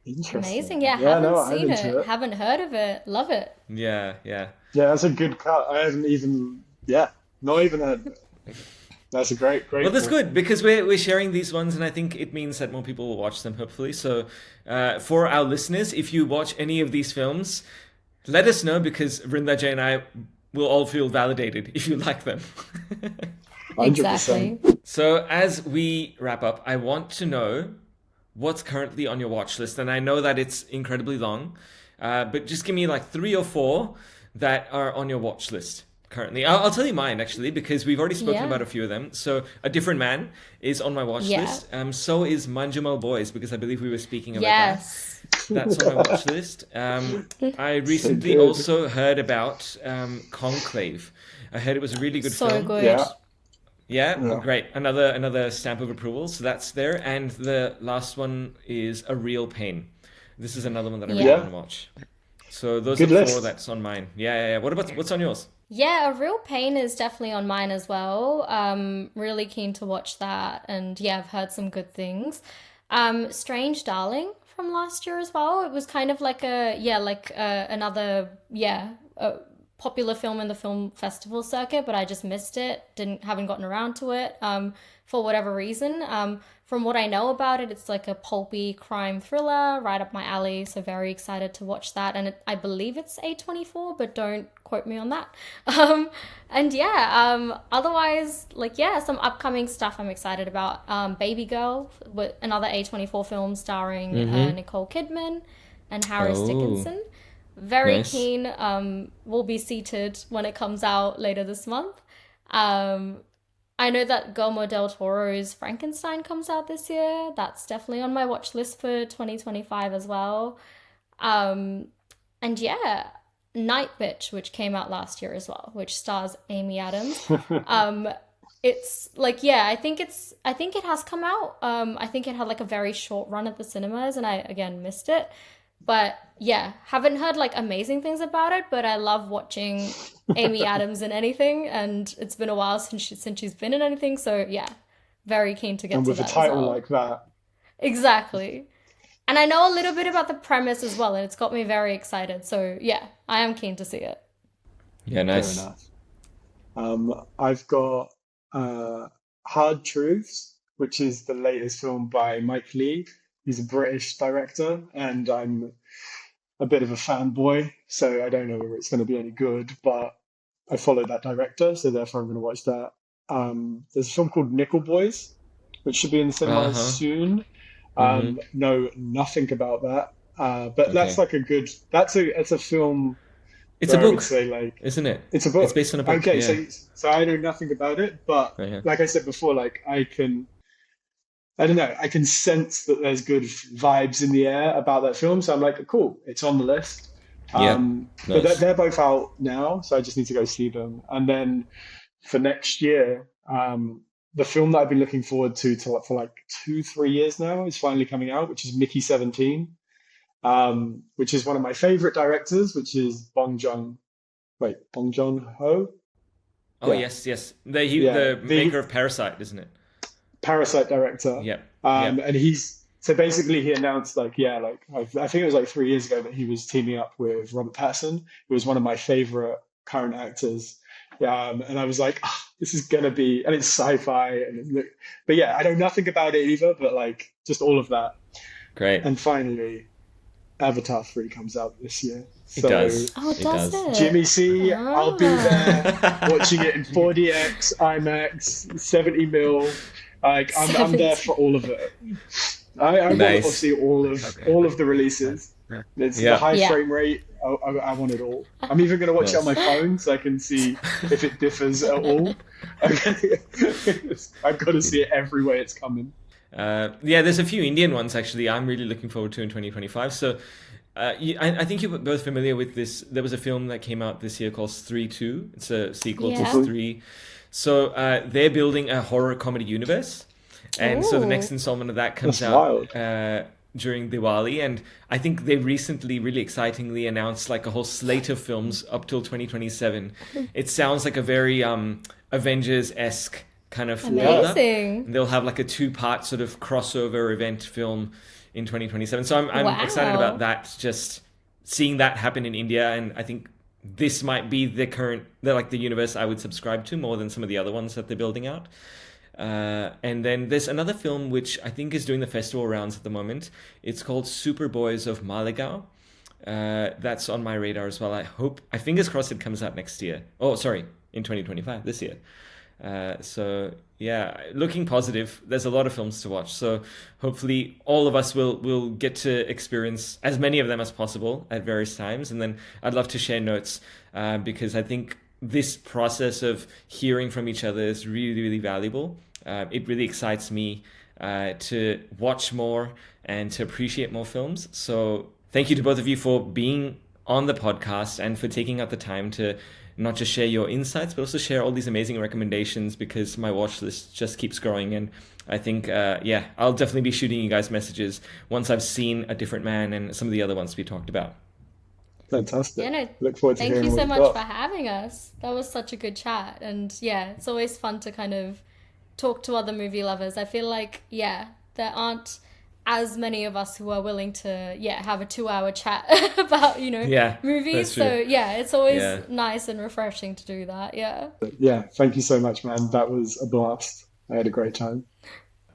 Amazing. interesting. Yeah, Yeah, haven't no, I'm seen into it, it. haven't heard of it. Love it. Yeah, yeah. Yeah, that's a good cut. I haven't even, yeah, not even heard of it. That's a Well, great that's point. good because we're sharing these ones, and I think it means that more people will watch them, hopefully. So, for our listeners, if you watch any of these films, let us know because Vrinda, Jay, and I will all feel validated if you like them. 100%. Exactly. So, as we wrap up, I want to know what's currently on your watch list, and I know that it's incredibly long, but just give me like three or four that are on your watch list currently. I'll tell you mine actually because we've already spoken Yeah. about a few of them. So, A Different Man is on my watch Yeah. list. So is Manjumal Boys because I believe we were speaking about that. Yes. That's on my watch list. I So recently good. also heard about Conclave. I heard it was a really good So film. good. Yeah, Yeah, yeah. great. Another stamp of approval. So that's there. And the last one is A Real Pain. This is another one that I really Yeah. want to watch. So those are Good four list. that's on mine. Yeah. What's on yours? Yeah, A Real Pain is definitely on mine as well. Really keen to watch that, and yeah, I've heard some good things. Strange Darling from last year as well. It was kind of like another popular film in the film festival circuit, but I just missed it. Haven't gotten around to it. For whatever reason. From what I know about it, it's like a pulpy crime thriller, right up my alley. So very excited to watch that. And I believe it's A24, but don't quote me on that. And yeah, otherwise, like yeah, some upcoming stuff I'm excited about. Baby Girl, with another A24 film starring Nicole Kidman and Harris Oh, Dickinson. Very nice. keen. Will be seated when it comes out later this month. Um, I know that Guillermo del Toro's Frankenstein comes out this year. That's definitely on my watch list for 2025 as well. Um, and yeah, Night Bitch, which came out last year as well, which stars Amy Adams. Um, it's like yeah, I think it has come out. I think it had like a very short run at the cinemas, and I again missed it. But yeah, haven't heard like amazing things about it, but I love watching Amy Adams in anything, and it's been a while since she's been in anything, so yeah, very keen to get And to with a that as title well. like that, Exactly. And I know a little bit about the premise as well, and it's got me very excited. So yeah, I am keen to see it. Yeah, fair nice. enough. I've got uh, Hard Truths, which is the latest film by Mike Leigh. He's a British director, and I'm a bit of a fanboy, so I don't know whether it's going to be any good, but I follow that director, so therefore I'm going to watch that. There's a film called Nickel Boys, which should be in the cinemas Uh-huh. soon. Mm-hmm. Know nothing about that, but that's Okay. like a good. It's a film It's a where I would book, say like isn't it? it's a It's book. based on a book. Okay, Yeah. so I know nothing about it, but Right, yeah. like I said before, like I don't know, I can sense that there's good vibes in the air about that film. So I'm like, cool, it's on the list. Yeah. But Nice. they're both out now, so I just need to go see them. And then for next year, the film that I've been looking forward to for like 2, 3 years now is finally coming out, which is Mickey 17, which is one of my favorite directors, which is Bong Joon Ho. Oh Yeah, yes. yeah. The maker of Parasite, isn't it? Parasite director. Yep. Yep. And so basically he announced I think it was like 3 years ago that he was teaming up with Robert Pattinson, who was one of my favorite current actors. And I was like, this is gonna be, and it's sci-fi, but yeah, I know nothing about it either, but like just all of that. Great. And finally, Avatar 3 comes out this year. It So does. Oh, It does does. it? Jimmy C, I'll be there Ah. watching it in 4DX, IMAX, 70 mil. Like I'm there 70. for all of it. I want to Nice. see all of the releases. It's the Yeah. high Yeah. frame rate. I want it all. I'm even going to watch it on my Nice. phone so I can see if it differs at all. I've got to see it every way it's coming. Yeah, there's a few Indian ones actually I'm really looking forward to in 2025. So I think you're both familiar with this. There was a film that came out this year called 3-2. It's a sequel Yeah. to 3. So they're building a horror comedy universe. And so the next Ooh. installment of that comes That's out wild. during Diwali. And I think they recently, really excitingly announced like a whole slate of films up till 2027. It sounds like a very Avengers-esque kind of build-up. Amazing. They'll have like a 2-part sort of crossover event film in 2027. So I'm excited Wow. about that. Just seeing that happen in India, and I think this might be the universe I would subscribe to more than some of the other ones that they're building out. And then there's another film which I think is doing the festival rounds at the moment. It's called Superboys of Maligaon. That's on my radar as well. I fingers crossed it comes out next year. Oh, sorry, in 2025, this year. So yeah, looking positive. There's a lot of films to watch. So hopefully all of us will get to experience as many of them as possible at various times. And then I'd love to share notes because I think this process of hearing from each other is really, really valuable. It really excites me to watch more and to appreciate more films. So thank you to both of you for being on the podcast and for taking out the time to not just share your insights, but also share all these amazing recommendations, because my watch list just keeps growing. And I think, I'll definitely be shooting you guys messages once I've seen A Different Man and some of the other ones we talked about. Fantastic. Yeah, no, Look forward to thank hearing you what so you've much got. for having us. That was such a good chat. And yeah, it's always fun to kind of talk to other movie lovers. I feel like, there aren't as many of us who are willing to, have a 2-hour chat about, movies. That's true. So it's always Yeah. nice and refreshing to do that. Yeah. Yeah, thank you so much, man. That was a blast. I had a great time.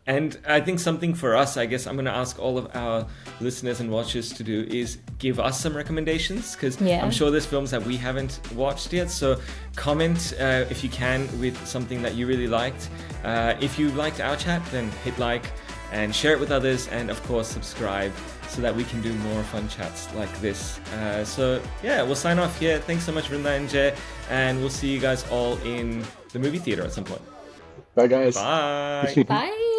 And I think something for us, I guess I'm going to ask all of our listeners and watchers to do is give us some recommendations, because Yeah. I'm sure there's films that we haven't watched yet. So comment if you can with something that you really liked. If you liked our chat, then hit like and share it with others, and of course subscribe so that we can do more fun chats like this. We'll sign off here. Thanks so much, Vrinda and Jay, and we'll see you guys all in the movie theater at some point. Bye, guys. Bye. Bye.